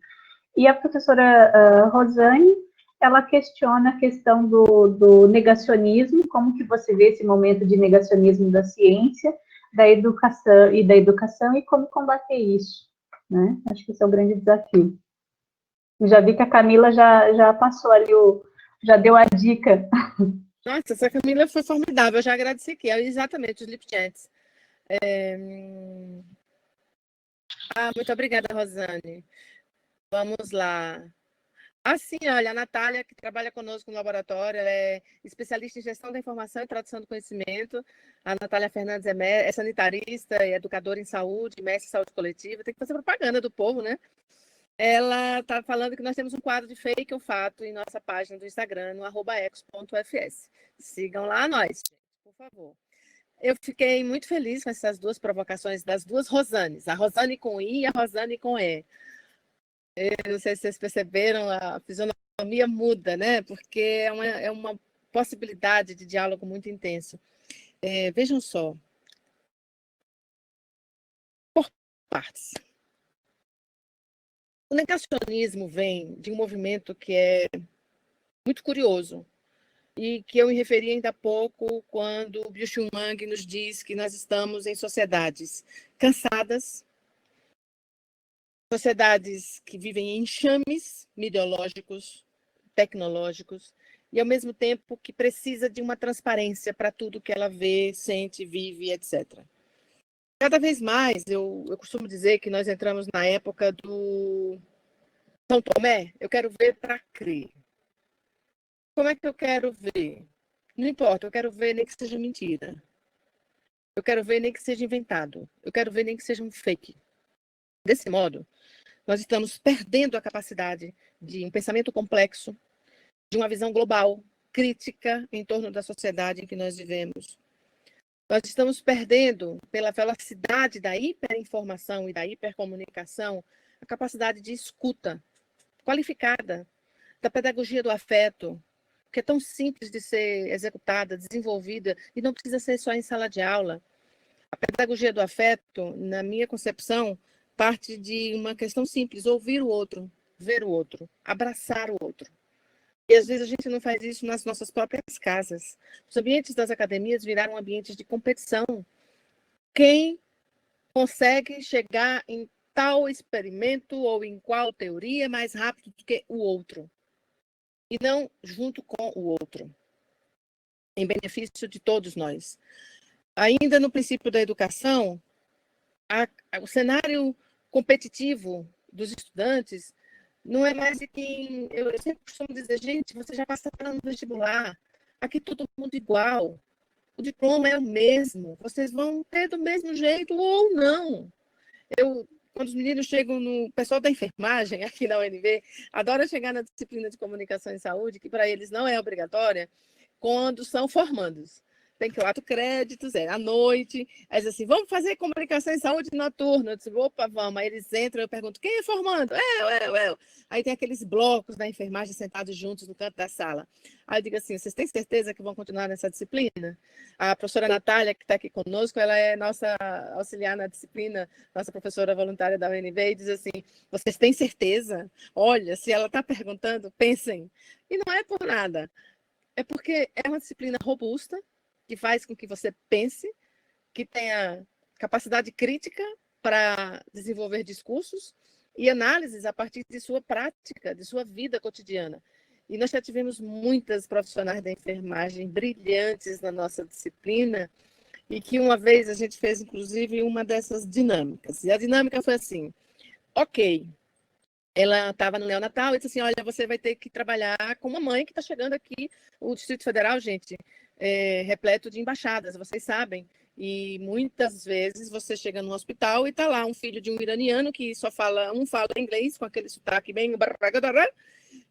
E a professora Rosane, ela questiona a questão do negacionismo, como que você vê esse momento de negacionismo da ciência, da educação e como combater isso, né? Acho que esse é o grande desafio. Eu já vi que a Camila já passou ali, já deu a dica. Nossa, essa Camila foi formidável, eu já agradeci aqui, exatamente, os lip chats. Muito obrigada, Rosane. Vamos lá. Sim, olha, a Natália, que trabalha conosco no laboratório, ela é especialista em gestão da informação e tradução do conhecimento. A Natália Fernandes é sanitarista e educadora em saúde, mestre em saúde coletiva. Tem que fazer propaganda do povo, né? Ela está falando que nós temos um quadro de fake ou fato em nossa página do Instagram, no @ecos.fs. Sigam lá nós, por favor. Eu fiquei muito feliz com essas duas provocações das duas Rosanes, a Rosane com I e a Rosane com E. Eu não sei se vocês perceberam, a fisionomia muda, né? Porque é uma possibilidade de diálogo muito intenso. Vejam só. Por partes. O negacionismo vem de um movimento que é muito curioso e que eu me referi ainda há pouco quando o Byung-Chul Wang nos diz que nós estamos em sociedades cansadas, sociedades que vivem em enxames ideológicos, tecnológicos, e ao mesmo tempo que precisa de uma transparência para tudo que ela vê, sente, vive, etc. Cada vez mais, eu costumo dizer que nós entramos na época do São Tomé, eu quero ver para crer. Como é que eu quero ver? Não importa, eu quero ver nem que seja mentira. Eu quero ver nem que seja inventado. Eu quero ver nem que seja um fake. Desse modo, nós estamos perdendo a capacidade de um pensamento complexo, de uma visão global, crítica em torno da sociedade em que nós vivemos. Nós estamos perdendo, pela velocidade da hiperinformação e da hipercomunicação, a capacidade de escuta qualificada, da pedagogia do afeto, que é tão simples de ser executada, desenvolvida, e não precisa ser só em sala de aula. A pedagogia do afeto, na minha concepção, parte de uma questão simples: ouvir o outro, ver o outro, abraçar o outro. E às vezes a gente não faz isso nas nossas próprias casas. Os ambientes das academias viraram ambientes de competição. Quem consegue chegar em tal experimento ou em qual teoria mais rápido do que o outro? E não junto com o outro, em benefício de todos nós. Ainda no princípio da educação, o cenário competitivo dos estudantes não é mais de quem... Eu sempre costumo dizer, gente, você já passa no vestibular, aqui todo mundo igual, o diploma é o mesmo, vocês vão ter do mesmo jeito ou não. Quando os meninos chegam no... pessoal da enfermagem, aqui na UNB, adora chegar na disciplina de comunicação e saúde, que para eles não é obrigatória, quando são formandos. tem 4 créditos, à noite. Aí diz assim, vamos fazer comunicação em saúde noturna. Eu disse, opa, vamos. Aí eles entram, eu pergunto, quem é formando? Eu. Aí tem aqueles blocos da enfermagem sentados juntos no canto da sala. Aí eu digo assim, vocês têm certeza que vão continuar nessa disciplina? A professora Natália, que está aqui conosco, ela é nossa auxiliar na disciplina, nossa professora voluntária da UNB, e diz assim, vocês têm certeza? Olha, se ela está perguntando, pensem. E não é por nada. É porque é uma disciplina robusta, que faz com que você pense, que tenha capacidade crítica para desenvolver discursos e análises a partir de sua prática, de sua vida cotidiana. E nós já tivemos muitas profissionais da enfermagem brilhantes na nossa disciplina, e que uma vez a gente fez, inclusive, uma dessas dinâmicas. E a dinâmica foi assim, ok, ela estava no neonatal e disse assim, olha, você vai ter que trabalhar com uma mãe que está chegando aqui, o Distrito Federal, gente, é repleto de embaixadas, vocês sabem, e muitas vezes você chega num hospital e está lá um filho de um iraniano que só fala inglês, com aquele sotaque bem...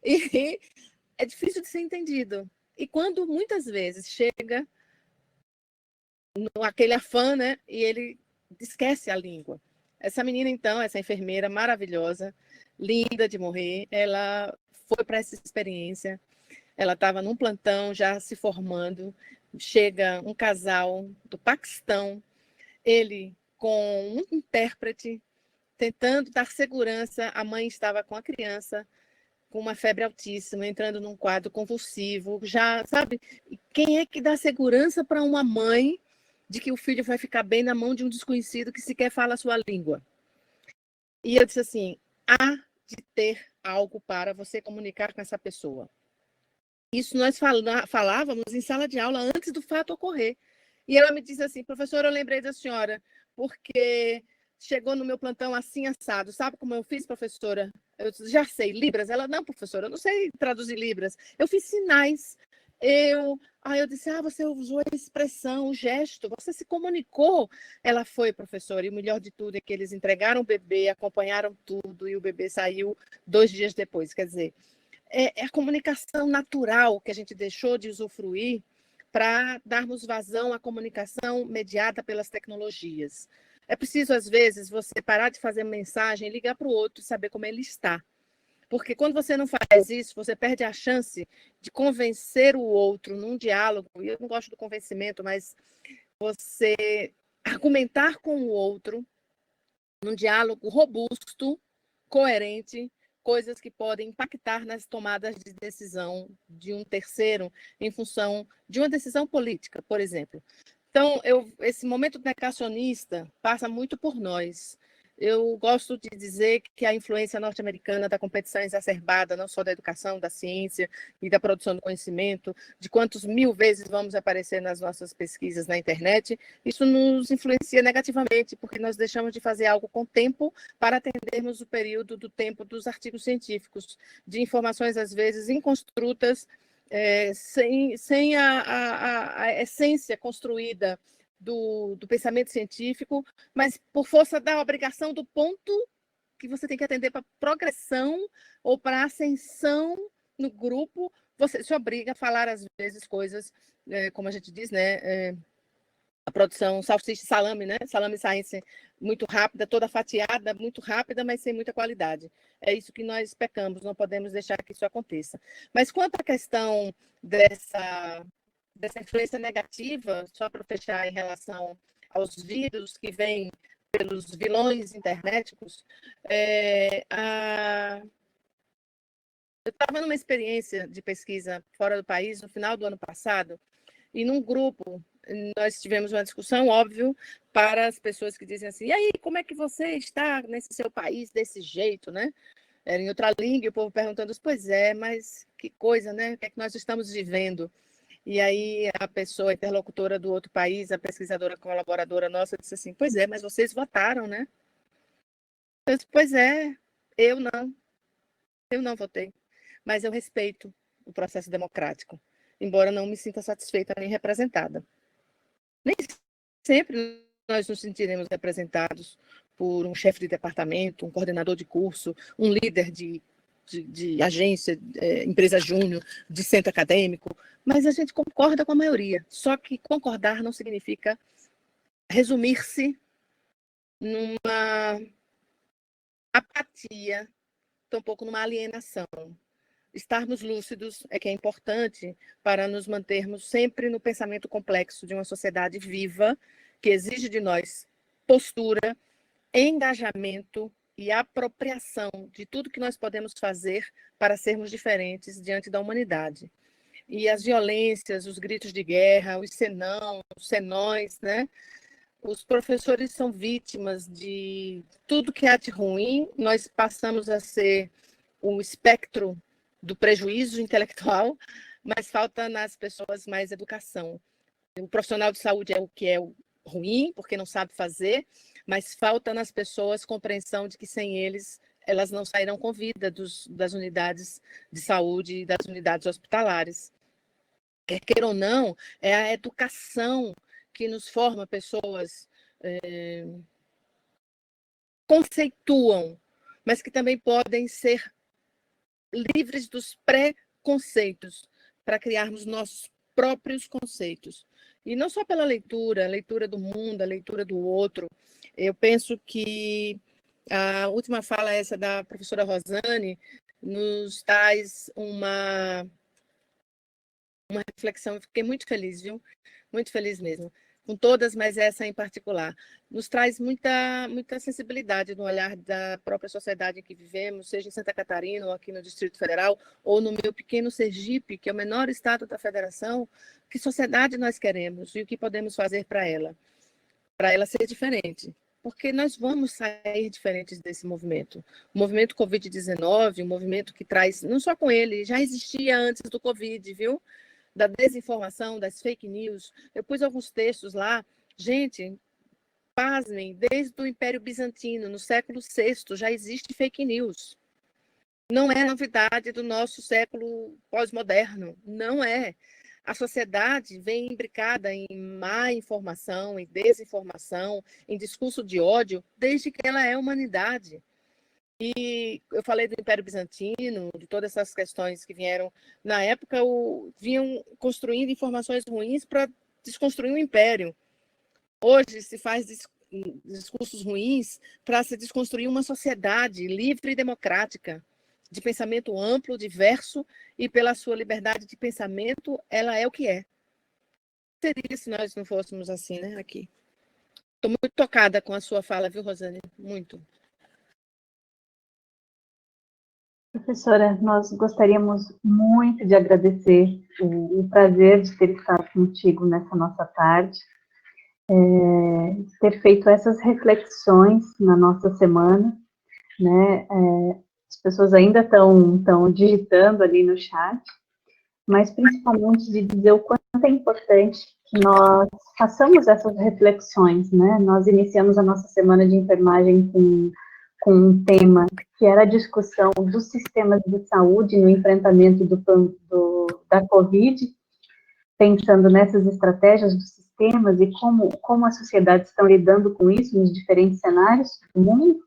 E é difícil de ser entendido. E quando muitas vezes chega aquele afã, né, e ele esquece a língua. Essa menina, então, essa enfermeira maravilhosa, linda de morrer, ela foi para essa experiência, ela estava num plantão já se formando, chega um casal do Paquistão, ele com um intérprete, tentando dar segurança, a mãe estava com a criança, com uma febre altíssima, entrando num quadro convulsivo, já, sabe, quem é que dá segurança para uma mãe de que o filho vai ficar bem na mão de um desconhecido que sequer fala a sua língua? E eu disse assim, há de ter algo para você comunicar com essa pessoa. Isso nós falávamos em sala de aula antes do fato ocorrer. E ela me disse assim, professora, eu lembrei da senhora, porque chegou no meu plantão assim assado. Sabe como eu fiz, professora? Eu já sei, Libras. Ela, não, professora, eu não sei traduzir Libras. Eu fiz sinais. Aí eu disse, você usou a expressão, o gesto, você se comunicou. Ela foi, professora, e o melhor de tudo é que eles entregaram o bebê, acompanharam tudo, e o bebê saiu 2 dias depois. Quer dizer, é a comunicação natural que a gente deixou de usufruir para darmos vazão à comunicação mediada pelas tecnologias. É preciso, às vezes, você parar de fazer mensagem, ligar para o outro e saber como ele está. Porque quando você não faz isso, você perde a chance de convencer o outro num diálogo, e eu não gosto do convencimento, mas você argumentar com o outro num diálogo robusto, coerente, coisas que podem impactar nas tomadas de decisão de um terceiro em função de uma decisão política, por exemplo. Então, esse momento negacionista passa muito por nós. Eu gosto de dizer que a influência norte-americana da competição exacerbada, não só da educação, da ciência e da produção do conhecimento, de quantos 1000 vezes vamos aparecer nas nossas pesquisas na internet, isso nos influencia negativamente, porque nós deixamos de fazer algo com tempo para atendermos o período do tempo dos artigos científicos, de informações, às vezes, inconstrutas, sem a essência construída do pensamento científico, mas por força da obrigação do ponto que você tem que atender para progressão ou para ascensão no grupo, você se obriga a falar, às vezes, coisas, como a gente diz, né? A produção salsicha, salame, né? Salame science muito rápida, toda fatiada, muito rápida, mas sem muita qualidade. É isso que nós pecamos, não podemos deixar que isso aconteça. Mas quanto à questão dessa influência negativa, só para fechar em relação aos vírus que vêm pelos vilões internéticos, eu estava numa experiência de pesquisa fora do país no final do ano passado, e num grupo nós tivemos uma discussão, óbvio, para as pessoas que dizem assim, e aí, como é que você está nesse seu país desse jeito, né? Era em outra língua, e o povo perguntando, pois é, mas que coisa, né? O que é que nós estamos vivendo? E aí a pessoa, a interlocutora do outro país, a pesquisadora colaboradora nossa, disse assim, pois é, mas vocês votaram, né? Eu disse, pois é, eu não votei, mas eu respeito o processo democrático, embora não me sinta satisfeita nem representada. Nem sempre nós nos sentiremos representados por um chefe de departamento, um coordenador de curso, um líder de de agência, empresa júnior, de centro acadêmico, mas a gente concorda com a maioria. Só que concordar não significa resumir-se numa apatia, tampouco numa alienação. Estarmos lúcidos é que é importante para nos mantermos sempre no pensamento complexo de uma sociedade viva, que exige de nós postura, engajamento e apropriação de tudo que nós podemos fazer para sermos diferentes diante da humanidade. E as violências, os gritos de guerra, os senão, os senões, né? Os professores são vítimas de tudo que há de ruim, nós passamos a ser o espectro do prejuízo intelectual, mas falta nas pessoas mais educação. O profissional de saúde é o que é o ruim, porque não sabe fazer, mas falta nas pessoas compreensão de que sem eles, elas não sairão com vida das unidades de saúde e das unidades hospitalares. Quer queira ou não, é a educação que nos forma pessoas conceituam, mas que também podem ser livres dos preconceitos para criarmos nossos próprios conceitos. E não só pela leitura, a leitura do mundo, a leitura do outro. Eu penso que a última fala essa da professora Rosane nos traz uma reflexão. Eu fiquei muito feliz, viu? Muito feliz mesmo. Com todas, mas essa em particular. Nos traz muita sensibilidade no olhar da própria sociedade em que vivemos, seja em Santa Catarina, ou aqui no Distrito Federal, ou no meu pequeno Sergipe, que é o menor estado da federação. Que sociedade nós queremos e o que podemos fazer para ela ser diferente. Porque nós vamos sair diferentes desse movimento. O movimento Covid-19, um movimento que traz, não só com ele, já existia antes do Covid, viu? Da desinformação, das fake news. Eu pus alguns textos lá. Gente, pasmem, desde o Império Bizantino, no século VI, já existe fake news. Não é novidade do nosso século pós-moderno. Não é. A sociedade vem imbricada em má informação, em desinformação, em discurso de ódio, desde que ela é humanidade. E eu falei do Império Bizantino, de todas essas questões que vieram, na época, vinham construindo informações ruins para desconstruir o império. Hoje se faz discursos ruins para se desconstruir uma sociedade livre e democrática, de pensamento amplo, diverso, e pela sua liberdade de pensamento, ela é o que é. Seria se nós não fôssemos assim, né, aqui. Estou muito tocada com a sua fala, viu, Rosane? Muito. Professora, nós gostaríamos muito de agradecer o prazer de ter estado contigo nessa nossa tarde, ter feito essas reflexões na nossa semana, né? As pessoas ainda estão digitando ali no chat, mas principalmente de dizer o quanto é importante que nós façamos essas reflexões, né? Nós iniciamos a nossa semana de enfermagem com um tema que era a discussão dos sistemas de saúde no enfrentamento da Covid, pensando nessas estratégias dos sistemas e como as sociedades estão lidando com isso nos diferentes cenários do mundo.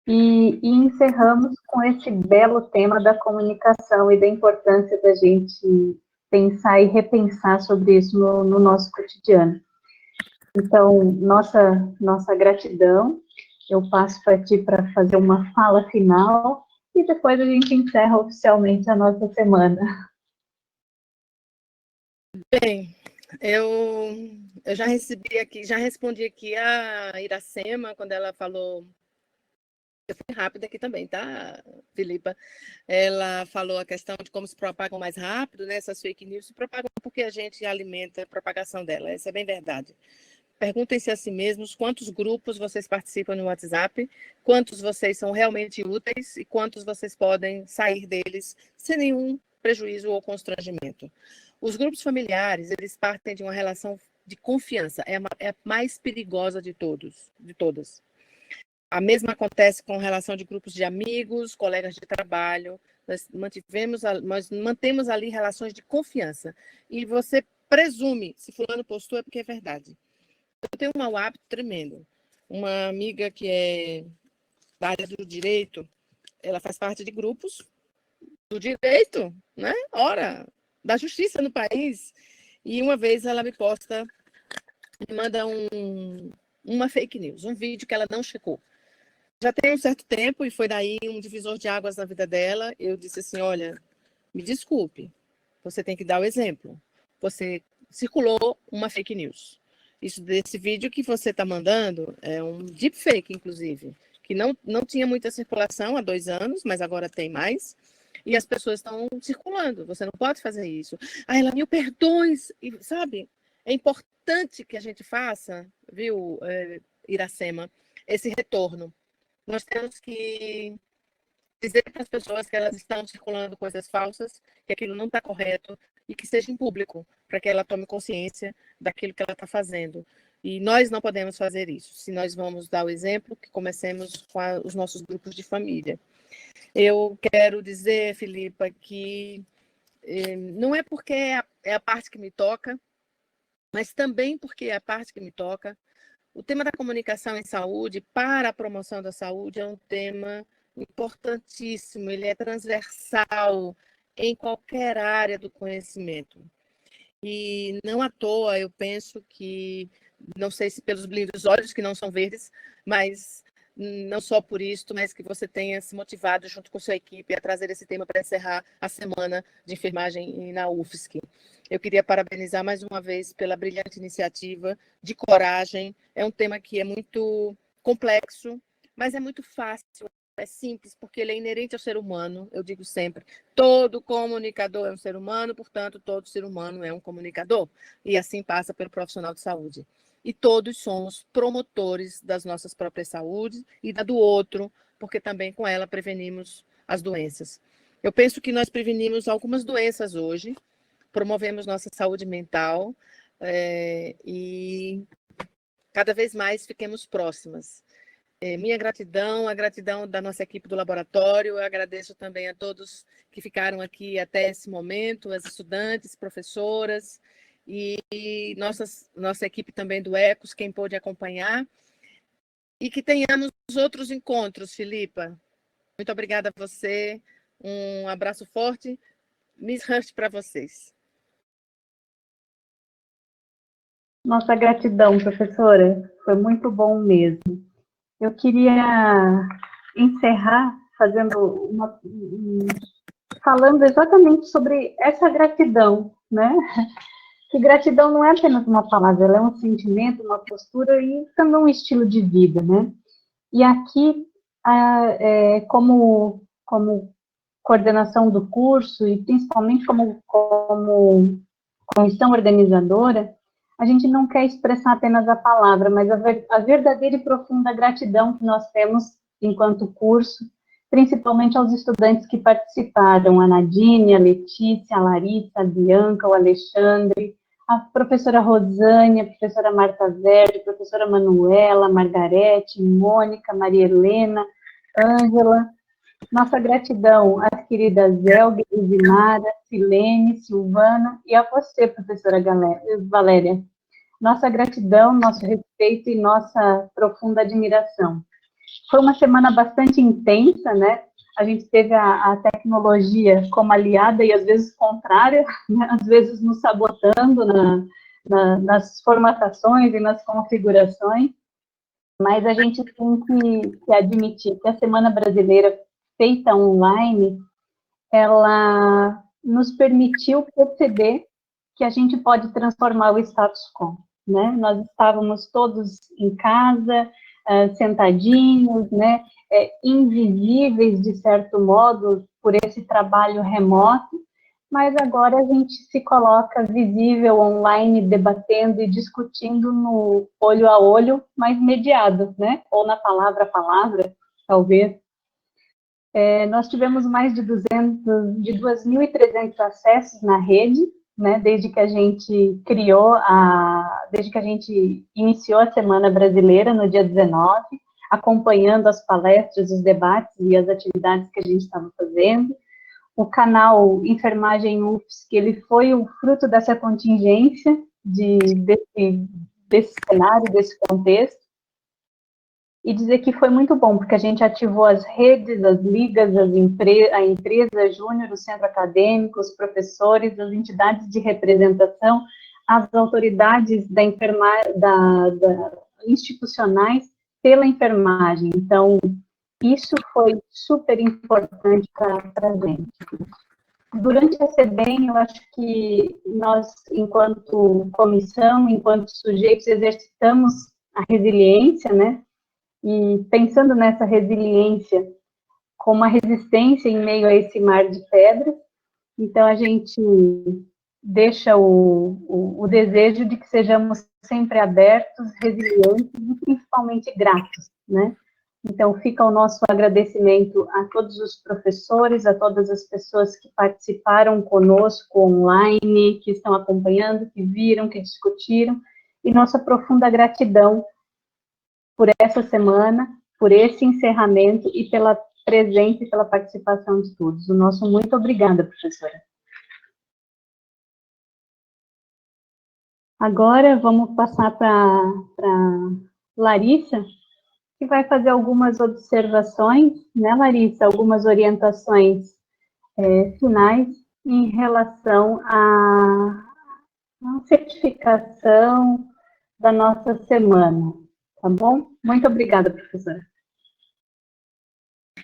E encerramos com esse belo tema da comunicação e da importância da gente pensar e repensar sobre isso no nosso cotidiano. Então, nossa gratidão. Eu passo para ti para fazer uma fala final e depois a gente encerra oficialmente a nossa semana. Bem, eu já respondi aqui a Iracema, quando ela falou. Eu fui rápida aqui também, tá, Filipa? Ela falou a questão de como se propagam mais rápido, né? Essas fake news se propagam porque a gente alimenta a propagação dela. Essa é bem verdade. Perguntem-se a si mesmos quantos grupos vocês participam no WhatsApp, quantos vocês são realmente úteis e quantos vocês podem sair deles sem nenhum prejuízo ou constrangimento. Os grupos familiares, eles partem de uma relação de confiança, é a mais perigosa de todas. A mesma acontece com relação de grupos de amigos, colegas de trabalho. Nós mantemos ali relações de confiança. E você presume, se fulano postou é porque é verdade. Eu tenho um mau hábito tremendo. Uma amiga que é da área do direito, ela faz parte de grupos do direito, né? Ora, da justiça no país. E uma vez ela me manda uma fake news, um vídeo que ela não checou. Já tem um certo tempo e foi daí um divisor de águas na vida dela. Eu disse assim, olha, me desculpe, você tem que dar o exemplo. Você circulou uma fake news. Isso desse vídeo que você está mandando é um deepfake, inclusive, que não tinha muita circulação há 2 anos, mas agora tem mais. E as pessoas estão circulando. Você não pode fazer isso. Aí ela, mil perdões, e, sabe? É importante que a gente faça, viu, Iracema, esse retorno. Nós temos que dizer para as pessoas que elas estão circulando coisas falsas, que aquilo não está correto e que seja em público, para que ela tome consciência daquilo que ela está fazendo. E nós não podemos fazer isso. Se nós vamos dar o exemplo, que comecemos com os nossos grupos de família. Eu quero dizer, Filipa, que não é porque é a parte que me toca, mas também porque é a parte que me toca. O tema da comunicação em saúde para a promoção da saúde é um tema importantíssimo, ele é transversal em qualquer área do conhecimento. E não à toa, eu penso que, não sei se pelos brilhos olhos, que não são verdes, mas não só por isso, mas que você tenha se motivado junto com sua equipe a trazer esse tema para encerrar a semana de enfermagem na UFSC. Eu queria parabenizar mais uma vez pela brilhante iniciativa, de coragem. É um tema que é muito complexo, mas é muito fácil, é simples, porque ele é inerente ao ser humano, eu digo sempre. Todo comunicador é um ser humano, portanto, todo ser humano é um comunicador. E assim passa pelo profissional de saúde. E todos somos promotores das nossas próprias saúdes e da do outro, porque também com ela prevenimos as doenças. Eu penso que nós prevenimos algumas doenças hoje, promovemos nossa saúde mental e cada vez mais fiquemos próximas. Minha gratidão, a gratidão da nossa equipe do laboratório, eu agradeço também a todos que ficaram aqui até esse momento, as estudantes, professoras, e nossa equipe também do ECOS, quem pôde acompanhar, e que tenhamos outros encontros, Filipa. Muito obrigada a você, um abraço forte, Miss Hurst para vocês. Nossa gratidão, professora, foi muito bom mesmo. Eu queria encerrar falando exatamente sobre essa gratidão, né? Que gratidão não é apenas uma palavra, ela é um sentimento, uma postura e também um estilo de vida, né? E aqui, como coordenação do curso e principalmente como comissão organizadora, a gente não quer expressar apenas a palavra, mas a verdadeira e profunda gratidão que nós temos enquanto curso, principalmente aos estudantes que participaram, a Nadine, a Letícia, a Larissa, a Bianca, o Alexandre, a professora Rosane, a professora Marta Verde, a professora Manuela, Margarete, Mônica, Maria Helena, Ângela. Nossa gratidão às queridas Elga, Isimara, Silene, Silvana e a você, professora Valéria. Nossa gratidão, nosso respeito e nossa profunda admiração. Foi uma semana bastante intensa, né? A gente teve a tecnologia como aliada e às vezes contrária, né? Às vezes nos sabotando nas formatações e nas configurações, mas a gente tem que admitir que a Semana Brasileira feita online, ela nos permitiu perceber que a gente pode transformar o status quo, né? Nós estávamos todos em casa, sentadinhos, né? Invisíveis, de certo modo, por esse trabalho remoto, mas agora a gente se coloca visível online, debatendo e discutindo no olho a olho, mas mediado, né? Ou na palavra a palavra, talvez. Nós tivemos mais de 2.300 acessos na rede, né, desde que a gente iniciou a Semana Brasileira no dia 19, acompanhando as palestras, os debates e as atividades que a gente estava fazendo. O canal Enfermagem UFSC, ele foi o fruto dessa contingência, desse cenário, desse contexto. e dizer que foi muito bom, porque a gente ativou as redes, as ligas, a empresa júnior, o centro acadêmico, os professores, as entidades de representação, as autoridades da institucionais pela enfermagem. Então, isso foi super importante para a gente. Durante a SEBEM, eu acho que nós, enquanto comissão, enquanto sujeitos, exercitamos a resiliência, né? E pensando nessa resiliência como uma resistência em meio a esse mar de pedras, então a gente deixa o desejo de que sejamos sempre abertos, resilientes e principalmente gratos, né? Então, fica o nosso agradecimento a todos os professores, a todas as pessoas que participaram conosco online, que estão acompanhando, que viram, que discutiram, e nossa profunda gratidão por essa semana, por esse encerramento e pela presença e pela participação de todos. O nosso muito obrigada, professora. Agora, vamos passar para Larissa, que vai fazer algumas observações, né, Larissa? Algumas orientações finais em relação à certificação da nossa semana, tá bom? Muito obrigada, professora.